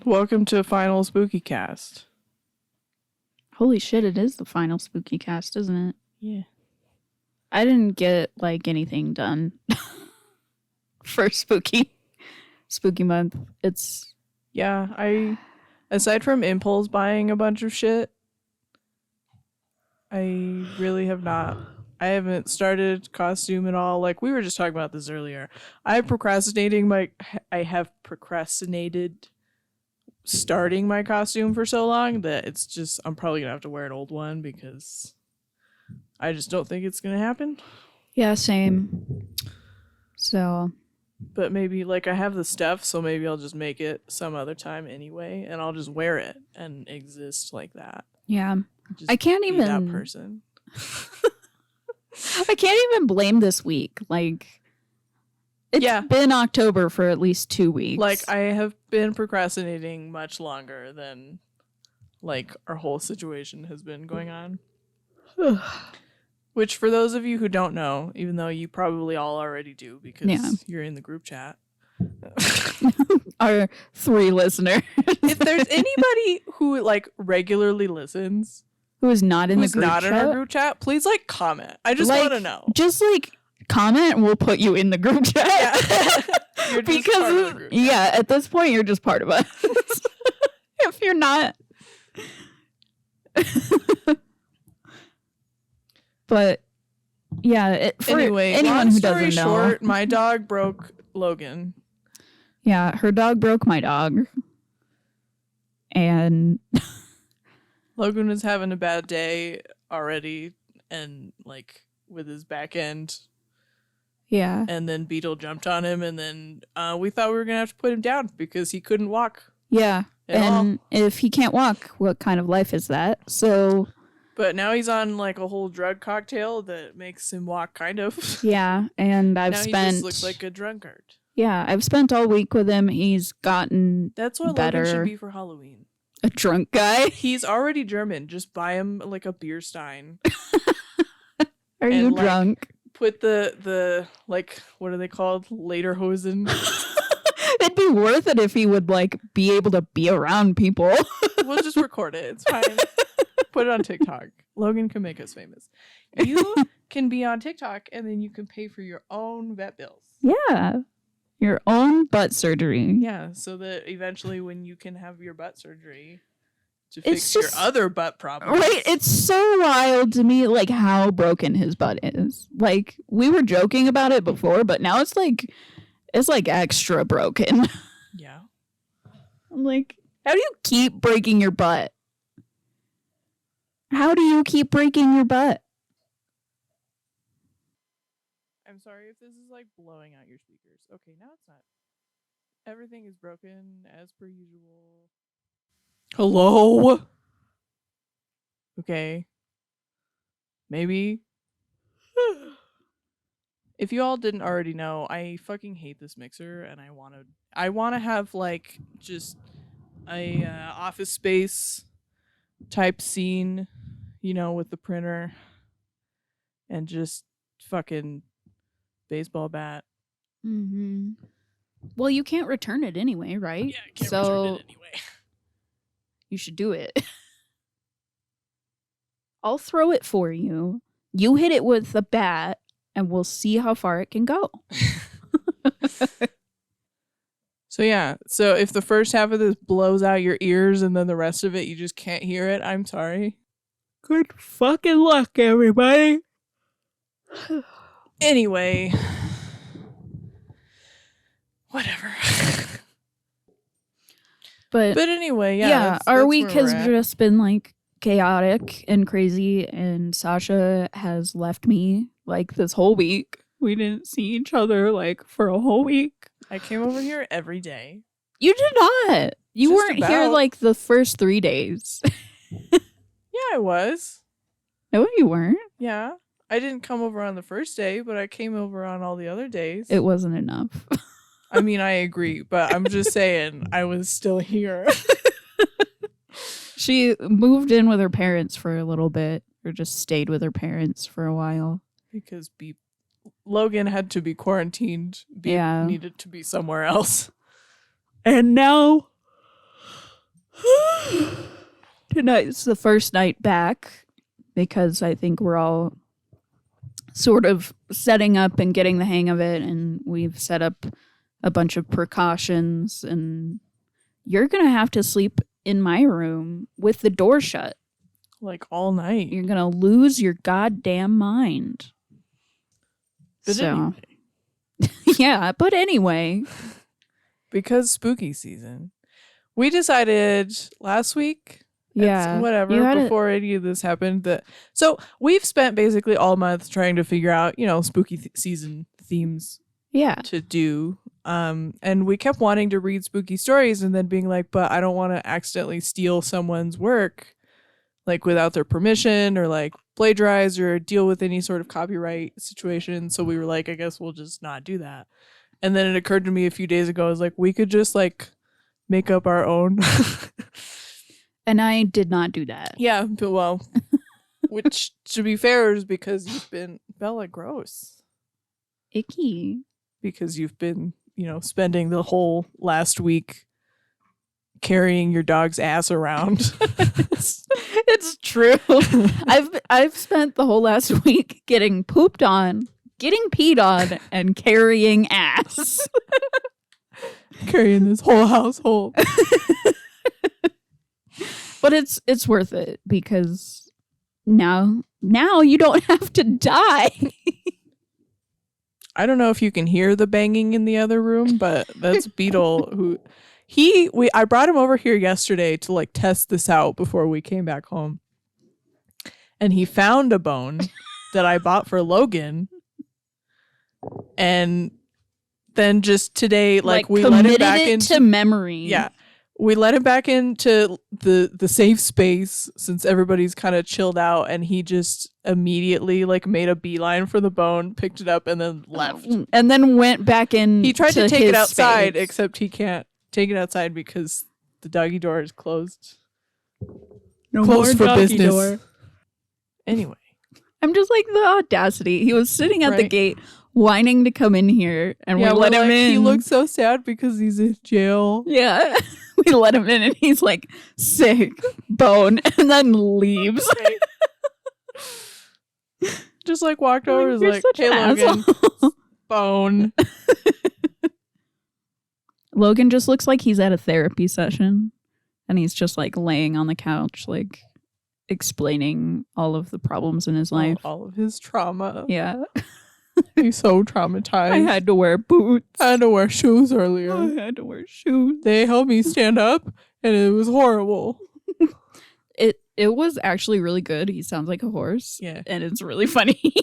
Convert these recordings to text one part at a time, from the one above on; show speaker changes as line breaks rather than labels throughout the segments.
Welcome to Final Spooky Cast.
Holy shit, it is the final spooky cast, isn't it?
Yeah.
I didn't get, anything done for spooky month. It's...
Yeah, aside from impulse buying a bunch of shit, I really have not. I haven't started costume at all. Like, we were just talking about this earlier. I have procrastinated starting my costume for so long that it's just, I'm probably gonna have to wear an old one because I just don't think it's gonna happen.
Yeah, same. So,
but maybe I have the stuff, so maybe I'll just make it some other time anyway, and I'll just wear it and exist like that.
Yeah,
just
I can't
be
even
that person.
I can't even blame this week. It's been October for at least 2 weeks.
I have been procrastinating much longer than our whole situation has been going on. Which, for those of you who don't know, even though you probably all already do because you're in the group chat.
Our 3 listeners.
If there's anybody who regularly listens
who is not in the group chat,
in our group chat, please comment. I just want to know.
Just comment and we'll put you in the group chat.
Yeah. You're just part of the group chat.
At this point you're just part of us. If you're not. But
anyway,
anyone who doesn't know,
short, my dog broke Logan.
Yeah, her dog broke my dog. And
Logan was having a bad day already and with his back end.
Yeah.
And then Beetle jumped on him and then we thought we were going to have to put him down because he couldn't walk.
Yeah. And if he can't walk, what kind of life is that? So...
But now he's on a whole drug cocktail that makes him walk, kind of.
Yeah, and he just
looks like a drunkard.
Yeah, I've spent all week with him. He's gotten
That's what
better.
Logan should be for Halloween.
A drunk guy?
He's already German. Just buy him a beer stein.
Are you drunk?
Put the what are they called? Lederhosen.
It'd be worth it if he would be able to be around people.
We'll just record it. It's fine. Put it on TikTok. Logan can make us famous. You can be on TikTok and then you can pay for your own vet bills.
Yeah. Your own butt surgery.
Yeah, so that eventually when you can have your butt surgery to fix your other butt problems.
Right? It's so wild to me how broken his butt is. We were joking about it before, but now it's extra broken.
Yeah.
I'm how do you keep breaking your butt? How do you keep breaking your butt?
I'm sorry if this is blowing out your speakers. Okay, now it's not. Everything is broken as per usual. Hello? Okay. Maybe. If you all didn't already know, I fucking hate this mixer and I want to have just a office space type scene, with the printer and just fucking baseball bat.
Mm-hmm. Well, you can't return it anyway, right?
Yeah, I can't return it anyway.
You should do it. I'll throw it for you. You hit it with a bat and we'll see how far it can go.
So if the first half of this blows out your ears and then the rest of it you just can't hear it, I'm sorry.
Good fucking luck, everybody.
Anyway. Whatever. But anyway,
yeah, our week has just been chaotic and crazy, and Sasha has left me this whole week. We didn't see each other for a whole week.
I came over here every day.
You did not. You weren't here the first 3 days.
Yeah, I was.
No, you weren't.
Yeah. I didn't come over on the first day, but I came over on all the other days.
It wasn't enough.
I mean, I agree, but I'm just saying I was still here.
She moved in with her parents for a little bit, or just stayed with her parents for a while.
Because Logan had to be quarantined. Needed to be somewhere else.
And now Tonight's the first night back because I think we're all sort of setting up and getting the hang of it, and we've set up a bunch of precautions, and you're going to have to sleep in my room with the door shut.
Like all night.
You're going to lose your goddamn mind.
But anyway.
Yeah, but anyway.
Because spooky season. We decided last week,
yeah,
whatever, before any of this happened, so we've spent basically all month trying to figure out, spooky season themes to do. And we kept wanting to read spooky stories and then being like, but I don't want to accidentally steal someone's work, like without their permission, or like plagiarize or deal with any sort of copyright situation. So we were like, I guess we'll just not do that. And then it occurred to me a few days ago, I was like, we could just like make up our own.
And I did not do that.
Yeah, but well, which to be fair is because you've been, Bella, gross.
Icky. Because
you've been, spending the whole last week carrying your dog's ass around.
It's true. I've spent the whole last week getting pooped on, getting peed on, and carrying ass.
Carrying this whole household.
But it's worth it because now you don't have to die.
I don't know if you can hear the banging in the other room, but that's Beetle who I brought him over here yesterday to like test this out before we came back home. And he found a bone that I bought for Logan. And then just today, like we let him back into
memory.
Yeah. We let him back into the safe space since everybody's kind of chilled out, and he just immediately like made a beeline for the bone, picked it up, and then left.
And then went back in.
He tried to take it outside, except he can't take it outside because the doggy door is closed.
No closed
for business. Door. Anyway.
I'm just like the audacity. He was sitting at the gate whining to come in here, and we let him in.
He looks so sad because he's in jail.
Yeah. We let him in and he's like, sick, bone, and then leaves.
Just like walked over and was like, hey, Logan, bone.
Logan just looks like he's at a therapy session, and he's just like laying on the couch, like explaining all of the problems in his life.
All of his trauma.
Yeah.
He's so traumatized.
I had to wear boots.
I had to wear shoes earlier.
I had to wear shoes.
They helped me stand up, and it was horrible.
It was actually really good. He sounds like a horse.
Yeah.
And it's really funny.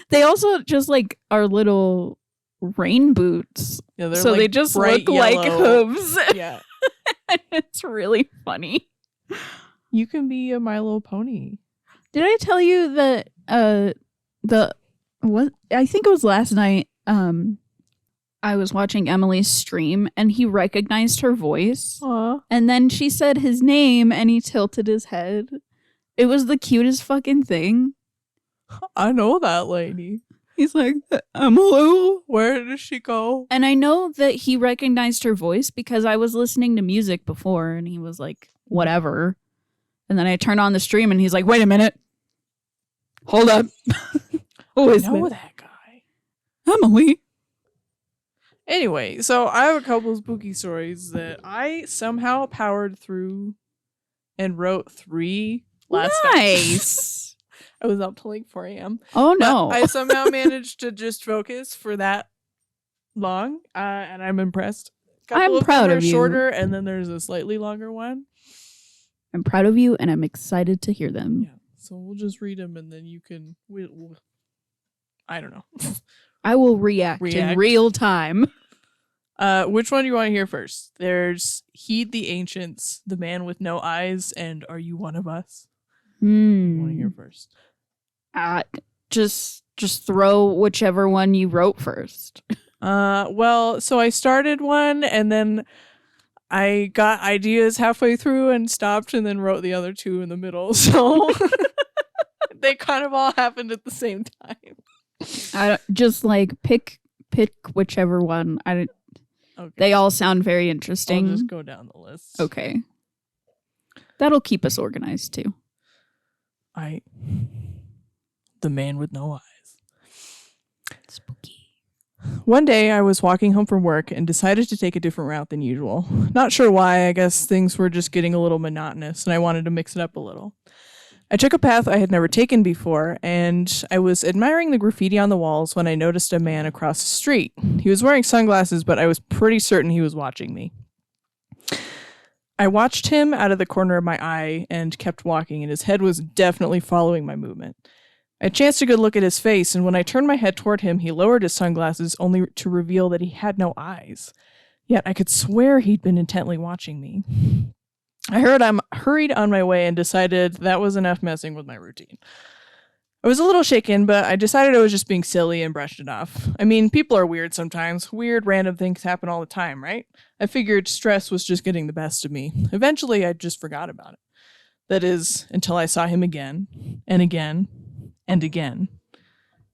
They also just like are little rain boots.
Yeah,
so
like
they just look
yellow.
Like hooves.
Yeah.
It's really funny.
You can be a My Little Pony.
Did I tell you that what I think it was last night, I was watching Emily's stream and he recognized her voice.
Aww.
And then she said his name and he tilted his head. It was the cutest fucking thing.
I know that lady.
He's like, Emily,
where does she go?
And I know that he recognized her voice because I was listening to music before and he was like, whatever. And then I turned on the stream and he's like, wait a minute. Hold up.
Who is that guy?
Emily.
Anyway, so I have a couple of spooky stories that I somehow powered through and wrote 3 last night.
Nice.
I was up till like 4 a.m.
Oh, no.
But I somehow managed to just focus for that long, and I'm impressed.
I'm proud of you.
Shorter, and then there's a slightly longer one.
I'm proud of you, and I'm excited to hear them.
Yeah, so we'll just read them, and then you can... I don't know.
I will react in real time.
Which one do you want to hear first? There's Heed the Ancients, The Man with No Eyes, and Are You One of Us? What do you want to hear first?
Just throw whichever one you wrote first.
Well, so I started one, and then I got ideas halfway through and stopped, and then wrote the other 2 in the middle. So they kind of all happened at the same time.
I just like pick whichever one.
Okay.
They all sound very interesting.
I'll just go down the list.
Okay. That'll keep us organized too.
The man with no eyes.
Spooky.
One day I was walking home from work and decided to take a different route than usual. Not sure why, I guess things were just getting a little monotonous and I wanted to mix it up a little. I took a path I had never taken before, and I was admiring the graffiti on the walls when I noticed a man across the street. He was wearing sunglasses, but I was pretty certain he was watching me. I watched him out of the corner of my eye and kept walking, and his head was definitely following my movement. I chanced a good look at his face, and when I turned my head toward him, he lowered his sunglasses only to reveal that he had no eyes. Yet I could swear he'd been intently watching me. I hurried on my way and decided that was enough messing with my routine. I was a little shaken, but I decided I was just being silly and brushed it off. I mean, people are weird sometimes. Weird, random things happen all the time, right? I figured stress was just getting the best of me. Eventually, I just forgot about it. That is, until I saw him again, and again, and again.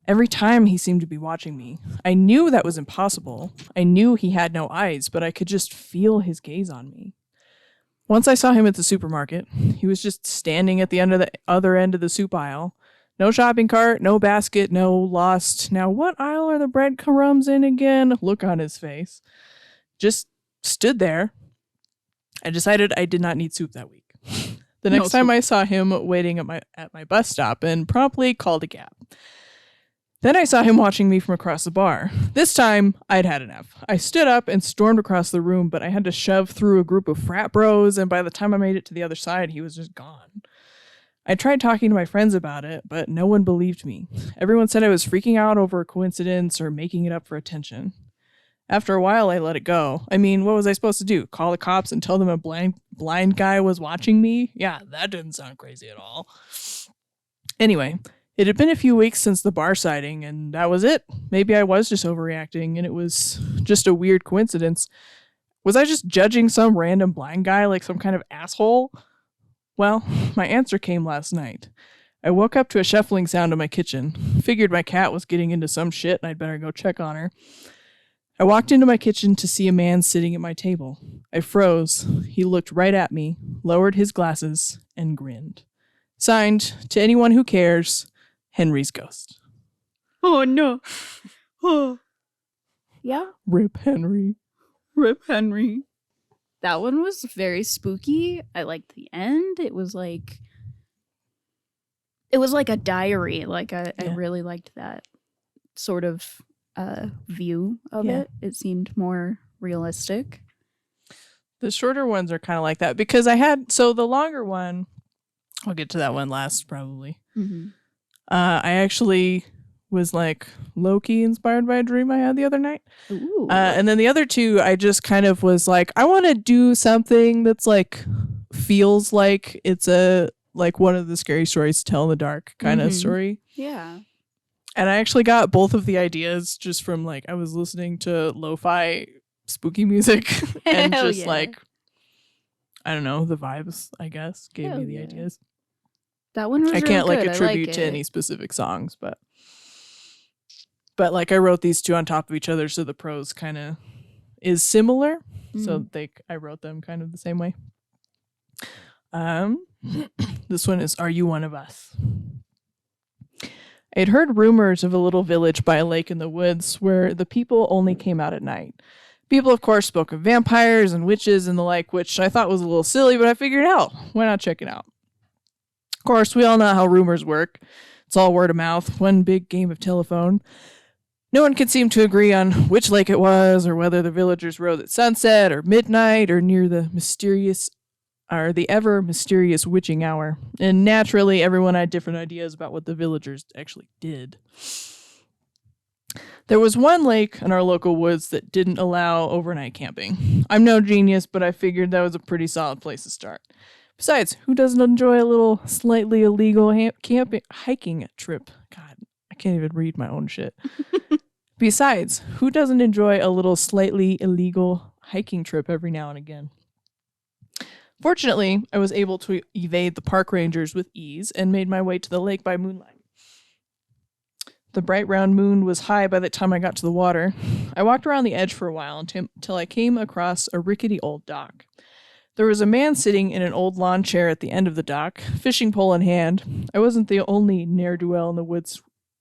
Every time he seemed to be watching me. I knew that was impossible. I knew he had no eyes, but I could just feel his gaze on me. Once I saw him at the supermarket. He was just standing at the other end of the soup aisle. No shopping cart, no basket, no lost. Now what aisle are the breadcrumbs in again? Look on his face. Just stood there. I decided I did not need soup that week. The next time I saw him waiting at my bus stop and promptly called a cab. Then I saw him watching me from across the bar. This time, I'd had enough. I stood up and stormed across the room, but I had to shove through a group of frat bros, and by the time I made it to the other side, he was just gone. I tried talking to my friends about it, but no one believed me. Everyone said I was freaking out over a coincidence or making it up for attention. After a while, I let it go. I mean, what was I supposed to do? Call the cops and tell them a blind guy was watching me? Yeah, that didn't sound crazy at all. Anyway, it had been a few weeks since the bar sighting, and that was it. Maybe I was just overreacting, and it was just a weird coincidence. Was I just judging some random blind guy like some kind of asshole? Well, my answer came last night. I woke up to a shuffling sound in my kitchen. Figured my cat was getting into some shit and I'd better go check on her. I walked into my kitchen to see a man sitting at my table. I froze. He looked right at me, lowered his glasses, and grinned. Signed, to anyone who cares, Henry's ghost.
Oh, no. Oh. Yeah.
Rip Henry.
Rip Henry. That one was very spooky. I liked the end. It was like a diary. Like I really liked that sort of view of it. It seemed more realistic.
The shorter ones are kind of like that because the longer one, I'll get to that one last probably.
Mm-hmm.
I actually was like low-key inspired by a dream I had the other night.
Ooh.
And then the other two, I just kind of was like, I want to do something that's like, feels like it's like one of the scary stories to tell in the dark kind of story.
Yeah.
And I actually got both of the ideas just from like, I was listening to lo-fi spooky music and just like, I don't know, the vibes, I guess, gave me the ideas.
That one was
I can't
really
like
good.
attribute to any specific songs, but like I wrote these two on top of each other, so the prose kind of is similar. So I wrote them kind of the same way. This one is Are You One of Us? I'd heard rumors of a little village by a lake in the woods where the people only came out at night. People, of course, spoke of vampires and witches and the like, which I thought was a little silly, but I figured, hell, why not check it out? Of course, we all know how rumors work. It's all word of mouth, one big game of telephone. No one could seem to agree on which lake it was, or whether the villagers rode at sunset, or midnight, or near the ever mysterious witching hour. And naturally, everyone had different ideas about what the villagers actually did. There was one lake in our local woods that didn't allow overnight camping. I'm no genius, but I figured that was a pretty solid place to start. Besides, who doesn't enjoy a little slightly illegal hiking trip? God, I can't even read my own shit. Besides, who doesn't enjoy a little slightly illegal hiking trip every now and again? Fortunately, I was able to evade the park rangers with ease and made my way to the lake by moonlight. The bright round moon was high by the time I got to the water. I walked around the edge for a while until I came across a rickety old dock. There was a man sitting in an old lawn chair at the end of the dock, fishing pole in hand. I wasn't the only ne'er-do-well in the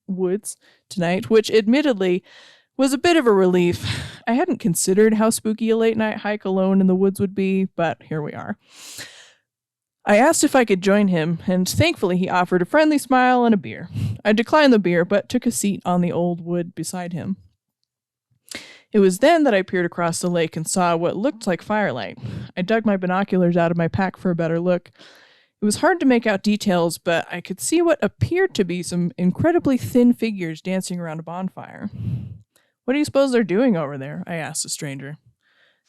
woods tonight, which admittedly was a bit of a relief. I hadn't considered how spooky a late night hike alone in the woods would be, but here we are. I asked if I could join him, and thankfully he offered a friendly smile and a beer. I declined the beer, but took a seat on the old wood beside him. It was then that I peered across the lake and saw what looked like firelight. I dug my binoculars out of my pack for a better look. It was hard to make out details, but I could see what appeared to be some incredibly thin figures dancing around a bonfire. What do you suppose they're doing over there? I asked the stranger.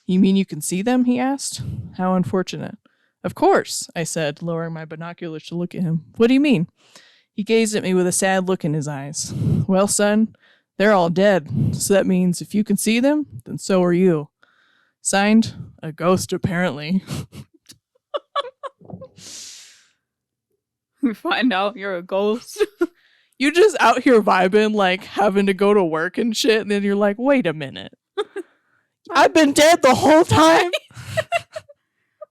You mean you can see them? He asked. How unfortunate. Of course, I said, lowering my binoculars to look at him. What do you mean? He gazed at me with a sad look in his eyes. Well, son, they're all dead, so that means if you can see them, then so are you. Signed, a ghost apparently.
We find out you're a ghost.
You just out here vibing, like having to go to work and shit, and then you're like, wait a minute. I've been dead the whole time?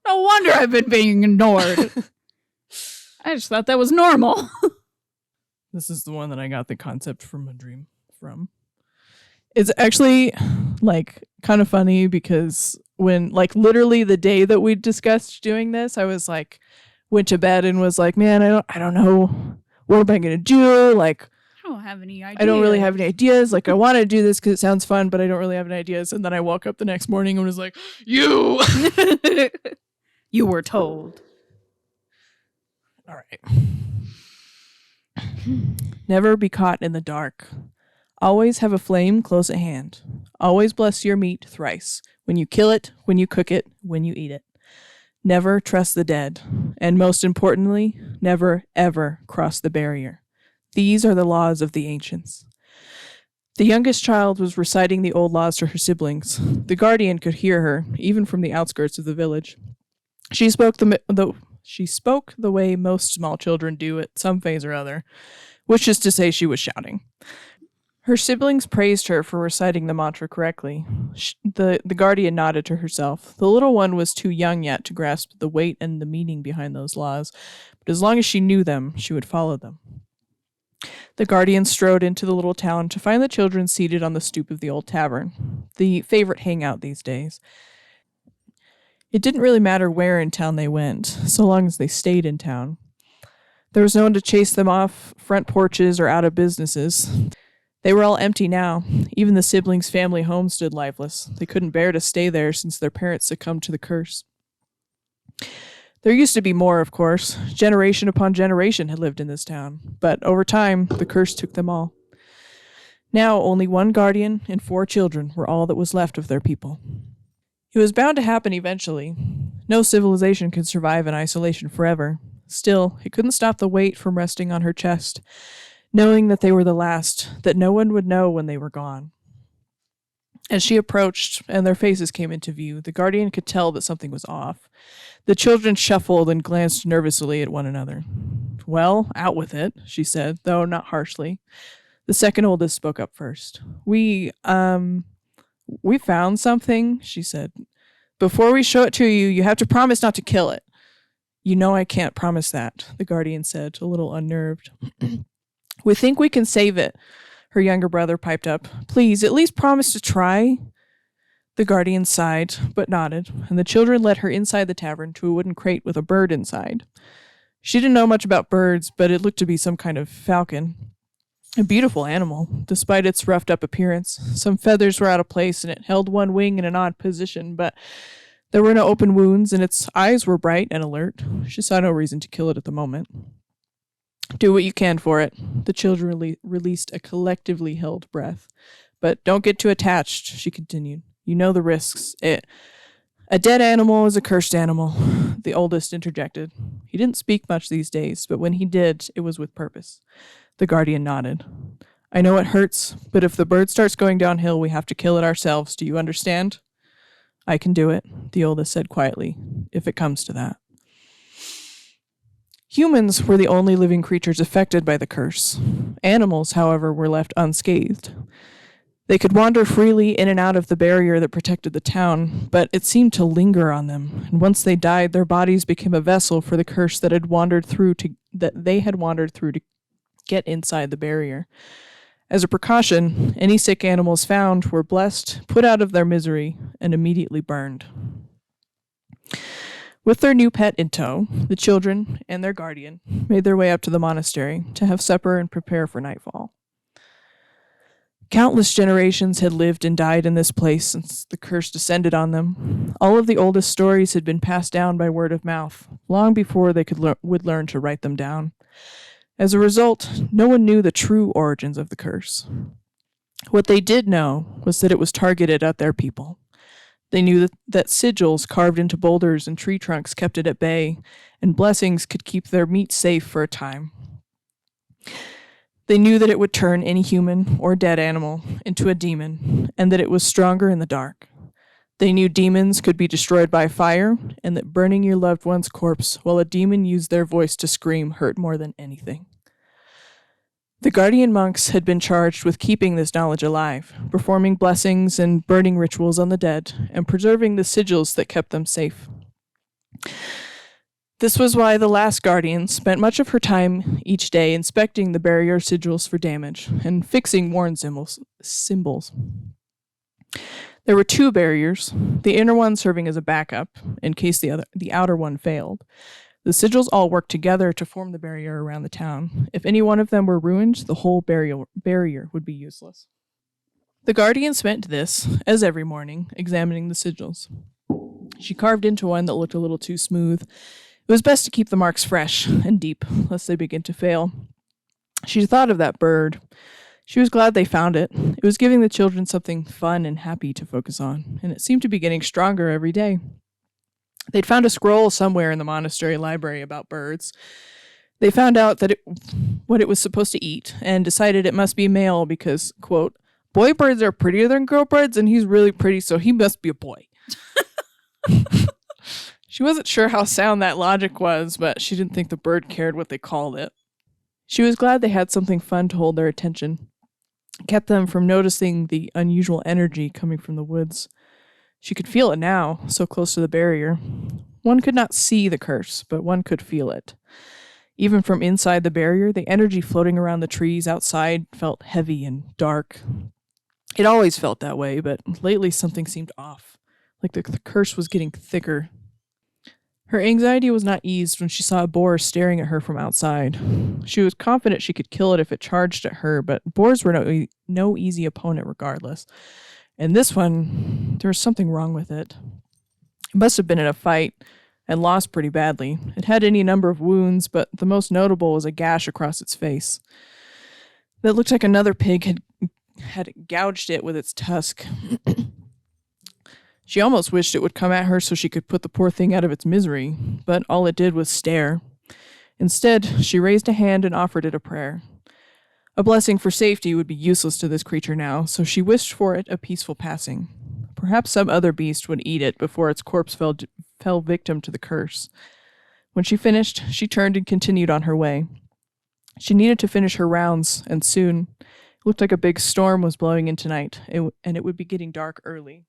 No wonder I've been being ignored. I just thought that was normal.
This is the one that I got the concept from a dream from. It's actually like kind of funny because when like literally the day that we discussed doing this, I was like went to bed and was like, man, I don't know what am I gonna do? Like
I don't have any ideas.
I don't really have any ideas. Like I want to do this because it sounds fun, but I don't really have any ideas. And then I woke up the next morning and was like, you.
You were told.
All right. Never be caught in the dark. Always have a flame close at hand. Always bless your meat thrice. When you kill it, when you cook it, when you eat it. Never trust the dead. And most importantly, never, ever cross the barrier. These are the laws of the ancients. The youngest child was reciting the old laws to her siblings. The guardian could hear her, even from the outskirts of the village. She spoke the way most small children do at some phase or other, which is to say she was shouting. Her siblings praised her for reciting the mantra correctly. The guardian nodded to herself. The little one was too young yet to grasp the weight and the meaning behind those laws, but as long as she knew them, she would follow them. The guardian strode into the little town to find the children seated on the stoop of the old tavern, the favorite hangout these days. It didn't really matter where in town they went, so long as they stayed in town. There was no one to chase them off front porches or out of businesses. They were all empty now. Even the siblings' family home stood lifeless. They couldn't bear to stay there since their parents succumbed to the curse. There used to be more, of course. Generation upon generation had lived in this town, but over time, the curse took them all. Now, only one guardian and 4 children were all that was left of their people. It was bound to happen eventually. No civilization could survive in isolation forever. Still, it couldn't stop the weight from resting on her chest, knowing that they were the last, that no one would know when they were gone. As she approached, and their faces came into view, the guardian could tell that something was off. The children shuffled and glanced nervously at one another. Well, out with it, she said, though not harshly. The second oldest spoke up first. We found something, she said. Before we show it to you, you have to promise not to kill it. You know I can't promise that, the guardian said, a little unnerved. We think we can save it, her younger brother piped up. Please, at least promise to try. The guardian sighed, but nodded, and the children led her inside the tavern to a wooden crate with a bird inside. She didn't know much about birds, but it looked to be some kind of falcon. A beautiful animal, despite its roughed-up appearance. Some feathers were out of place, and it held one wing in an odd position, but there were no open wounds, and its eyes were bright and alert. She saw no reason to kill it at the moment. Do what you can for it. The children released a collectively held breath. But don't get too attached, she continued. You know the risks. A dead animal is a cursed animal, the oldest interjected. He didn't speak much these days, but when he did, it was with purpose. The guardian nodded. I know it hurts, but if the bird starts going downhill, we have to kill it ourselves. Do you understand? I can do it, the oldest said quietly, if it comes to that. Humans were the only living creatures affected by the curse. Animals, however, were left unscathed. They could wander freely in and out of the barrier that protected the town, but it seemed to linger on them, and once they died, their bodies became a vessel for the curse that they had wandered through to get inside the barrier. As a precaution, any sick animals found were blessed, put out of their misery, and immediately burned. With their new pet in tow, the children and their guardian made their way up to the monastery to have supper and prepare for nightfall. Countless generations had lived and died in this place since the curse descended on them. All of the oldest stories had been passed down by word of mouth, long before they would learn to write them down. As a result, no one knew the true origins of the curse. What they did know was that it was targeted at their people. They knew that sigils carved into boulders and tree trunks kept it at bay, and blessings could keep their meat safe for a time. They knew that it would turn any human or dead animal into a demon, and that it was stronger in the dark. They knew demons could be destroyed by fire, and that burning your loved one's corpse while a demon used their voice to scream hurt more than anything. The guardian monks had been charged with keeping this knowledge alive, performing blessings and burning rituals on the dead, and preserving the sigils that kept them safe. This was why the last guardian spent much of her time each day inspecting the barrier sigils for damage and fixing worn symbols. There were 2 barriers, the inner one serving as a backup in case the outer one failed. The sigils all worked together to form the barrier around the town. If any one of them were ruined, the whole barrier would be useless. The guardian spent this, as every morning, examining the sigils. She carved into one that looked a little too smooth. It was best to keep the marks fresh and deep, lest they begin to fail. She thought of that bird. She was glad they found it. It was giving the children something fun and happy to focus on, and it seemed to be getting stronger every day. They'd found a scroll somewhere in the monastery library about birds. They found out that what it was supposed to eat, and decided it must be male because, quote, boy birds are prettier than girl birds, and he's really pretty, so he must be a boy. She wasn't sure how sound that logic was, but she didn't think the bird cared what they called it. She was glad they had something fun to hold their attention. It kept them from noticing the unusual energy coming from the woods. She could feel it now, so close to the barrier. One could not see the curse, but one could feel it. Even from inside the barrier, the energy floating around the trees outside felt heavy and dark. It always felt that way, but lately something seemed off, like the curse was getting thicker. Her anxiety was not eased when she saw a boar staring at her from outside. She was confident she could kill it if it charged at her, but boars were no easy opponent regardless. And this one, there was something wrong with it. It must have been in a fight and lost pretty badly. It had any number of wounds, but the most notable was a gash across its face. That looked like another pig had gouged it with its tusk. She almost wished it would come at her so she could put the poor thing out of its misery, but all it did was stare. Instead, she raised a hand and offered it a prayer. A blessing for safety would be useless to this creature now, so she wished for it a peaceful passing. Perhaps some other beast would eat it before its corpse fell victim to the curse. When she finished, she turned and continued on her way. She needed to finish her rounds, and soon. It looked like a big storm was blowing in tonight, and it would be getting dark early.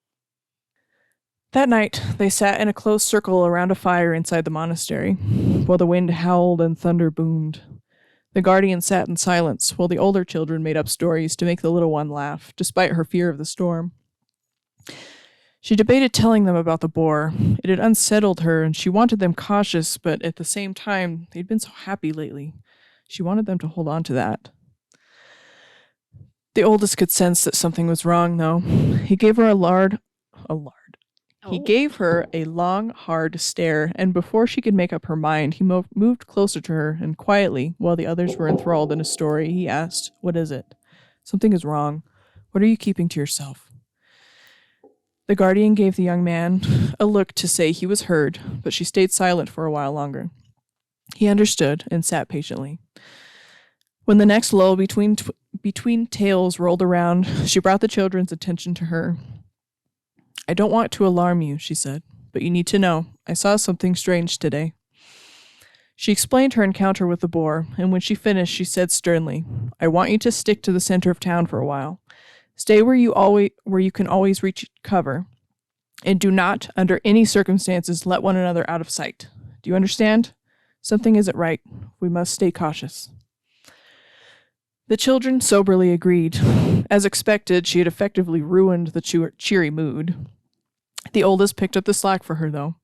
That night, they sat in a close circle around a fire inside the monastery, while the wind howled and thunder boomed. The guardian sat in silence, while the older children made up stories to make the little one laugh, despite her fear of the storm. She debated telling them about the boar. It had unsettled her, and she wanted them cautious, but at the same time, they'd been so happy lately. She wanted them to hold on to that. The oldest could sense that something was wrong, though. He gave her He gave her a long, hard stare, and before she could make up her mind, he moved closer to her, and quietly, while the others were enthralled in a story, he asked, "What is it? Something is wrong. What are you keeping to yourself?" The guardian gave the young man a look to say he was heard, but she stayed silent for a while longer. He understood and sat patiently. When the next lull between tales rolled around, she brought the children's attention to her. "I don't want to alarm you," she said, "but you need to know. I saw something strange today." She explained her encounter with the boar, and when she finished, she said sternly, "I want you to stick to the center of town for a while. Stay where you can always reach cover, and do not, under any circumstances, let one another out of sight. Do you understand? Something isn't right. We must stay cautious." The children soberly agreed. As expected, she had effectively ruined the cheery mood. The oldest picked up the slack for her, though.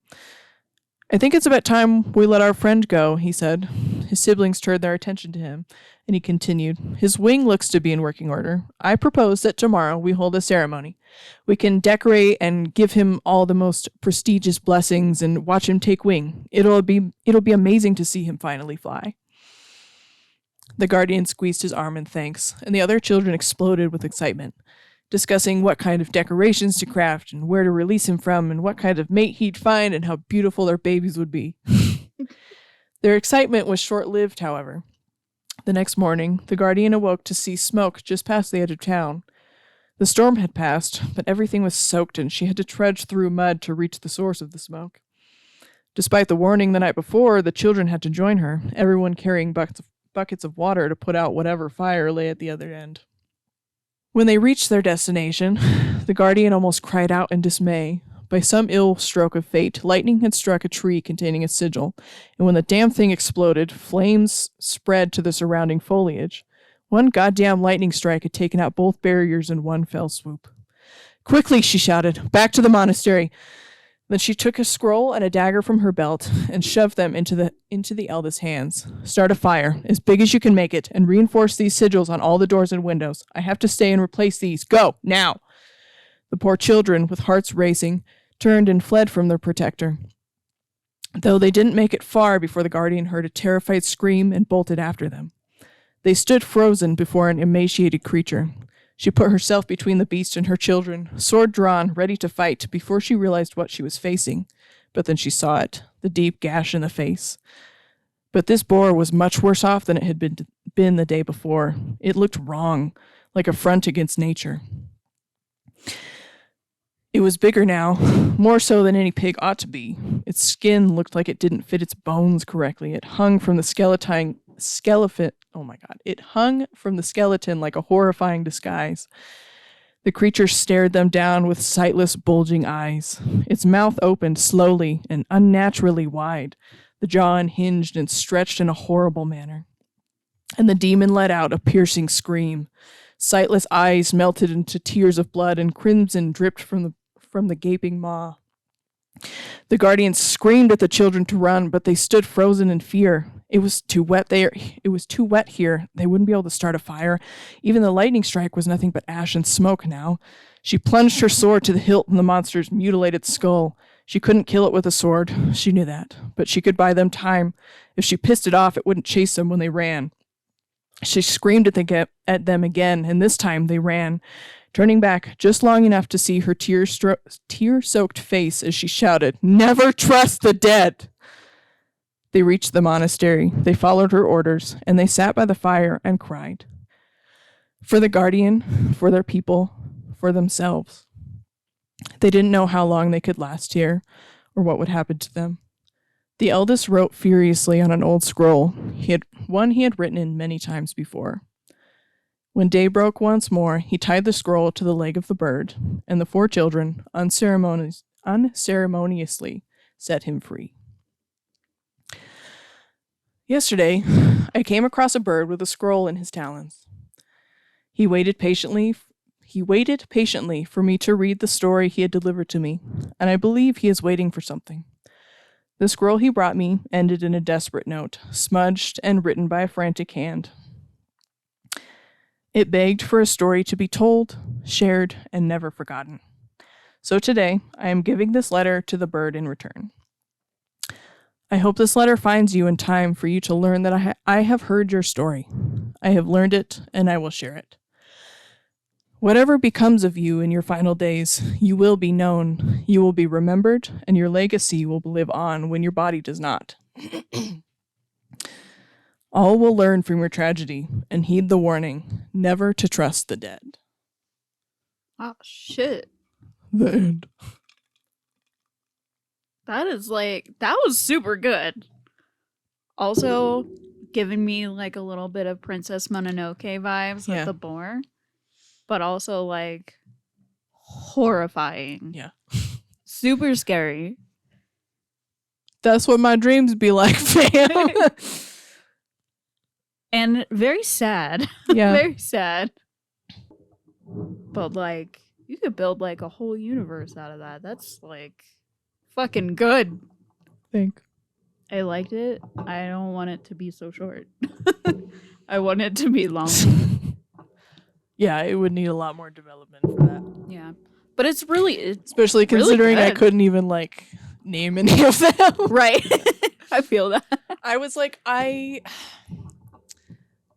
"I think it's about time we let our friend go," he said. His siblings turned their attention to him, and he continued, "His wing looks to be in working order. I propose that tomorrow we hold a ceremony. We can decorate and give him all the most prestigious blessings and watch him take wing. It'll be amazing to see him finally fly." The guardian squeezed his arm in thanks, and the other children exploded with excitement, discussing what kind of decorations to craft and where to release him from and what kind of mate he'd find and how beautiful their babies would be. Their excitement was short-lived, however. The next morning, the guardian awoke to see smoke just past the edge of town. The storm had passed, but everything was soaked and she had to trudge through mud to reach the source of the smoke. Despite the warning the night before, the children had to join her, everyone carrying buckets of water to put out whatever fire lay at the other end. When they reached their destination, the guardian almost cried out in dismay. By some ill stroke of fate, lightning had struck a tree containing a sigil, and when the damn thing exploded, flames spread to the surrounding foliage. One goddamn lightning strike had taken out both barriers in one fell swoop. "Quickly," she shouted, "back to the monastery." Then she took a scroll and a dagger from her belt and shoved them into the eldest's hands. "Start a fire, as big as you can make it, and reinforce these sigils on all the doors and windows. I have to stay and replace these. Go, now!" The poor children, with hearts racing, turned and fled from their protector. Though they didn't make it far before the guardian heard a terrified scream and bolted after them. They stood frozen before an emaciated creature. She put herself between the beast and her children, sword drawn, ready to fight, before she realized what she was facing. But then she saw it, the deep gash in the face. But this boar was much worse off than it had been the day before. It looked wrong, like a front against nature. It was bigger now, more so than any pig ought to be. Its skin looked like it didn't fit its bones correctly. It hung from the skeleton like a horrifying disguise. The creature stared them down with sightless, bulging eyes. Its mouth opened slowly and unnaturally wide. The jaw unhinged and stretched in a horrible manner. And the demon let out a piercing scream. Sightless eyes melted into tears of blood, and crimson dripped from the gaping maw. The guardians screamed at the children to run, but they stood frozen in fear. It was too wet here. They wouldn't be able to start a fire. Even the lightning strike was nothing but ash and smoke now. She plunged her sword to the hilt in the monster's mutilated skull. She couldn't kill it with a sword. She knew that. But she could buy them time. If she pissed it off, it wouldn't chase them when they ran. She screamed at them again, and this time they ran, turning back just long enough to see her tear-soaked face as she shouted, "Never trust the dead!" They reached the monastery. They followed her orders, and they sat by the fire and cried. For the guardian, for their people, for themselves. They didn't know how long they could last here, or what would happen to them. The eldest wrote furiously on an old scroll, one he had written in many times before. When day broke once more, he tied the scroll to the leg of the bird, and the 4 children unceremoniously set him free. Yesterday, I came across a bird with a scroll in his talons. He waited patiently for me to read the story he had delivered to me, and I believe he is waiting for something. The scroll he brought me ended in a desperate note, smudged and written by a frantic hand. It begged for a story to be told, shared, and never forgotten. So today, I am giving this letter to the bird in return. I hope this letter finds you in time for you to learn that I have heard your story. I have learned it, and I will share it. Whatever becomes of you in your final days, you will be known, you will be remembered, and your legacy will live on when your body does not. All will learn from your tragedy and heed the warning, never to trust the dead.
Oh, shit.
The end.
That was super good. Also, giving me like a little bit of Princess Mononoke vibes with the boar. but also like horrifying.
Yeah.
Super scary.
That's what my dreams be like, fam.
And very sad.
Yeah.
Very sad. But like you could build like a whole universe out of that. That's like fucking good.
Think.
I liked it. I don't want it to be so short. I want it to be long.
Yeah, it would need a lot more development for that.
Yeah. But it's
Especially considering
really
I
good.
couldn't even like name any of them.
Right. I feel that.
I was like,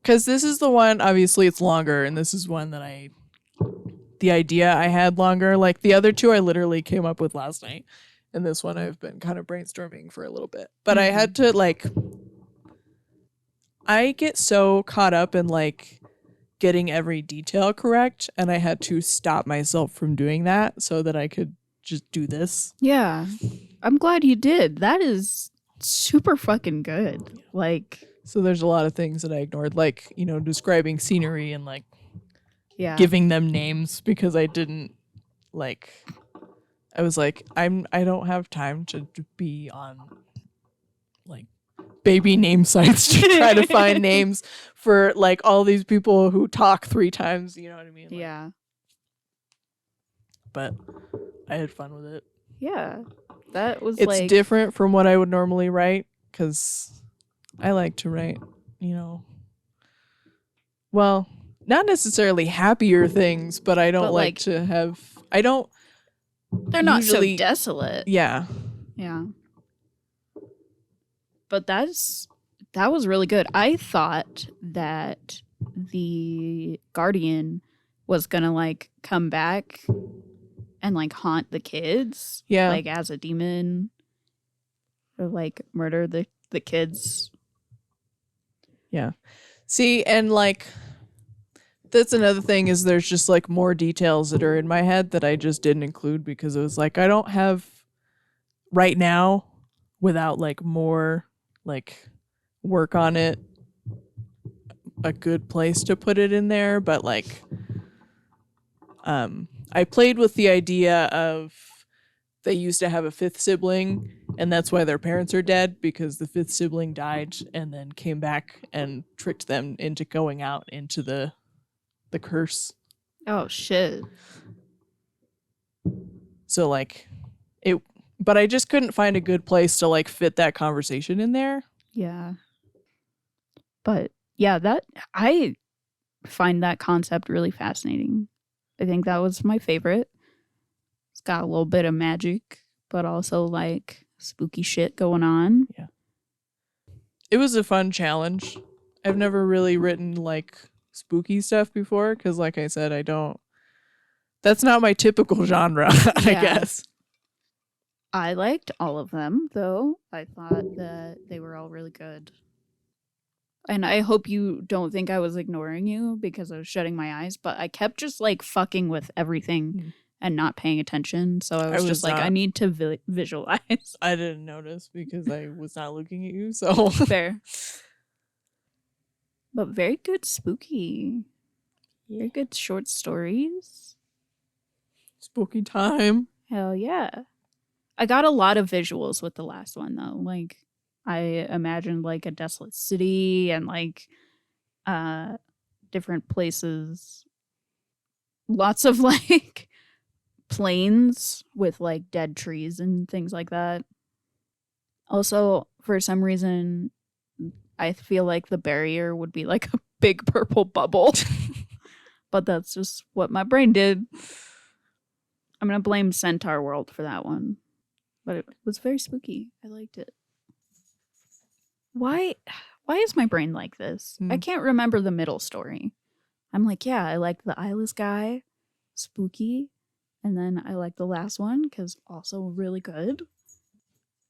because this is the one, obviously it's longer, and this is one that the idea I had longer. Like the other two I literally came up with last night. And this one I've been kind of brainstorming for a little bit. But I had to like, I get so caught up in like getting every detail correct, and I had to stop myself from doing that so that I could just do this.
Yeah. I'm glad you did. That is super fucking good. Like,
so there's a lot of things that I ignored, like, you know, describing scenery and like giving them names, because I didn't like, I was like, I don't have time to be on like baby name sites to try to find names for like all these people who talk 3 times, you know what I mean? Like,
yeah.
But I had fun with it.
Yeah. That was
It's
like
different from what I would normally write, because I like to write, you know, well, not necessarily happier things, but I don't like to have, I don't.
They're not
usually,
so desolate.
Yeah.
Yeah. But that was really good. I thought that the Guardian was gonna like come back and like haunt the kids.
Yeah.
Like as a demon. Or like murder the kids.
Yeah. See, and like that's another thing, is there's just like more details that are in my head that I just didn't include, because it was like I don't have right now, without like more like work on it, a good place to put it in there. But like I played with the idea of they used to have a 5th sibling, and that's why their parents are dead, because the 5th sibling died and then came back and tricked them into going out into the curse.
Oh shit.
So like it, but I just couldn't find a good place to like fit that conversation in there.
Yeah. But yeah, that I find that concept really fascinating. I think that was my favorite. It's got a little bit of magic, but also like spooky shit going on.
Yeah. It was a fun challenge. I've never really written like spooky stuff before, because like I said, that's not my typical genre. I guess
I liked all of them, though. I thought that they were all really good. And I hope you don't think I was ignoring you because I was shutting my eyes, but I kept just like fucking with everything and not paying attention. So I was just like, I need to visualize.
I didn't notice because I was not looking at you, so
fair. But very good spooky. Very good short stories.
Spooky time.
Hell yeah. I got a lot of visuals with the last one though. Like I imagined like a desolate city and like different places. Lots of like plains with like dead trees and things like that. Also, for some reason, I feel like the barrier would be like a big purple bubble. But that's just what my brain did. I'm going to blame Centaur World for that one. But it was very spooky. I liked it. Why is my brain like this? I can't remember the middle story. I'm like, yeah, I like the eyeless guy, spooky, and then I like the last one because also really good.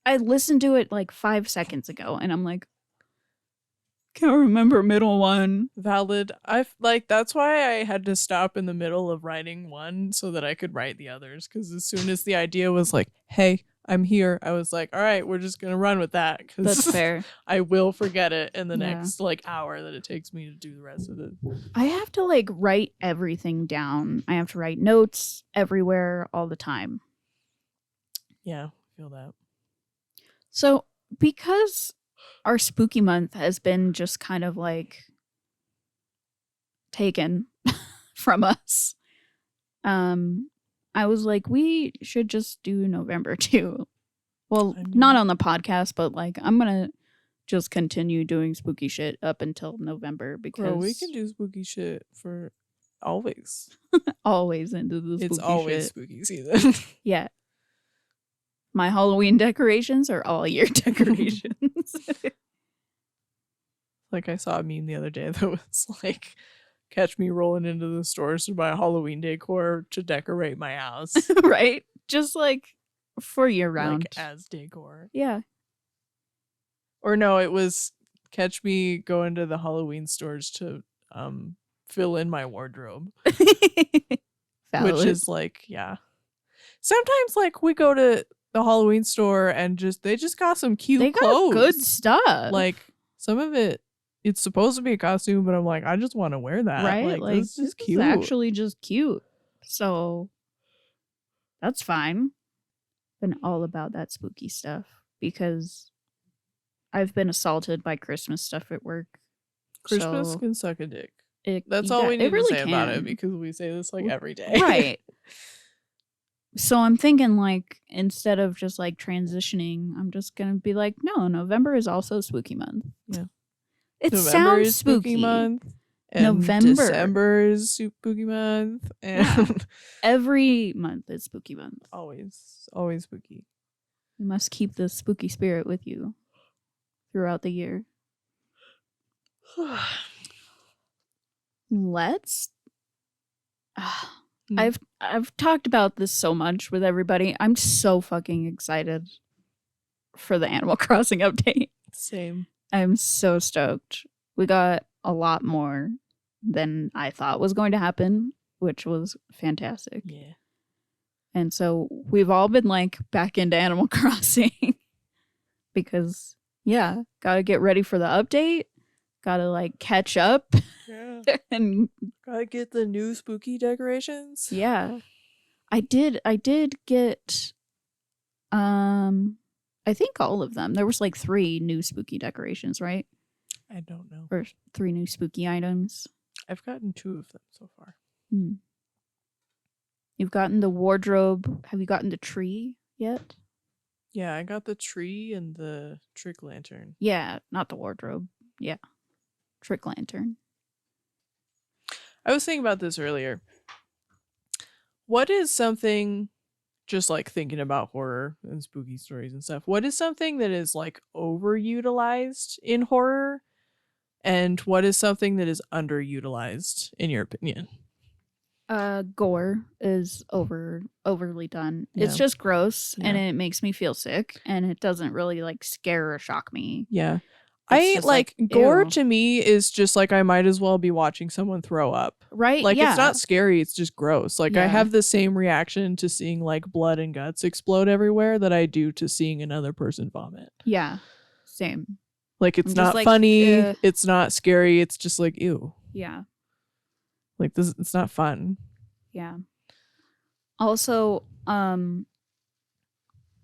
I listened to it like 5 seconds ago, and I'm like, can't remember middle one.
Valid. That's why I had to stop in the middle of writing one so that I could write the others. Because as soon as the idea was like, hey, I'm here. I was like, all right, we're just gonna run with that
That's
because
fair.
I will forget it in the
Yeah.
next like hour that it takes me to do the rest of it.
I have to like write everything down. I have to write notes everywhere all the time.
Yeah, I feel that.
So, because our spooky month has been just kind of like taken from us, I was like, we should just do November too. Well,
I mean-
not on the podcast, but like I'm gonna just continue doing spooky shit up until November because
Bro, we can do spooky shit for always.
always into the spooky
It's always
shit.
spooky season.
Yeah. My Halloween decorations are all year decorations.
Like I saw a meme the other day that was like, catch me rolling into the stores to buy Halloween decor to decorate my house.
Right? Just like for year round.
Like as decor.
Yeah.
Or no, it was catch me going to the Halloween stores to fill in my wardrobe.
Valid.
Which is like, yeah. Sometimes like we go to the Halloween store and they just got some cute
they
clothes.
got good stuff.
Like some of it's supposed to be a costume, but I'm like, I just want to wear that.
right? Like
this is cute.
is actually just cute. So that's fine. Been all about that spooky stuff because I've been assaulted by Christmas stuff at work.
Christmas
So
can suck a dick.
it,
That's all
yeah,
we
it
need
really
to say about it
can.
because we say this like every day.
Right. So I'm thinking like instead of just like transitioning, I'm just gonna be like, no, November is also spooky month.
Yeah.
It
November
sounds
is
spooky.
month. And
November.
December is spooky month. And
Every month is spooky month.
always spooky.
You must keep the spooky spirit with you throughout the year. Let's I've talked about this so much with everybody. I'm so fucking excited for the Animal Crossing update.
Same.
I'm so stoked. We got a lot more than I thought was going to happen, which was fantastic.
Yeah.
And so we've all been like back into Animal Crossing because yeah, gotta get ready for the update. Gotta like catch up
Yeah.
and
Gotta get the new spooky decorations.
yeah. I did get I think all of them. There was like 3 new spooky decorations, right?
I don't know.
Or 3 new spooky items.
I've gotten 2 of them so far.
You've gotten the wardrobe. Have you gotten the tree yet?
Yeah, I got the tree and the trick lantern.
Yeah, not the wardrobe. Yeah. Trick lantern.
I was thinking about this earlier. What is something, just like thinking about horror and spooky stories and stuff, what is something that is like overutilized in horror? And what is something that is underutilized, in your opinion?
Gore is overly done. It's
Yeah.
just gross and
Yeah.
it makes me feel sick and it doesn't really like scare or shock me.
Yeah.
It's just like,
gore
ew.
to me is just like I might as well be watching someone throw up.
Right?
Like
yeah.
it's not scary, it's just gross. Like I
Yeah.
have the same reaction to seeing like blood and guts explode everywhere that I do to seeing another person vomit.
Yeah. Same.
Like it's
I'm just
not
like,
funny,
ugh.
it's not scary, it's just like ew.
Yeah.
Like this it's not fun.
Yeah. Also,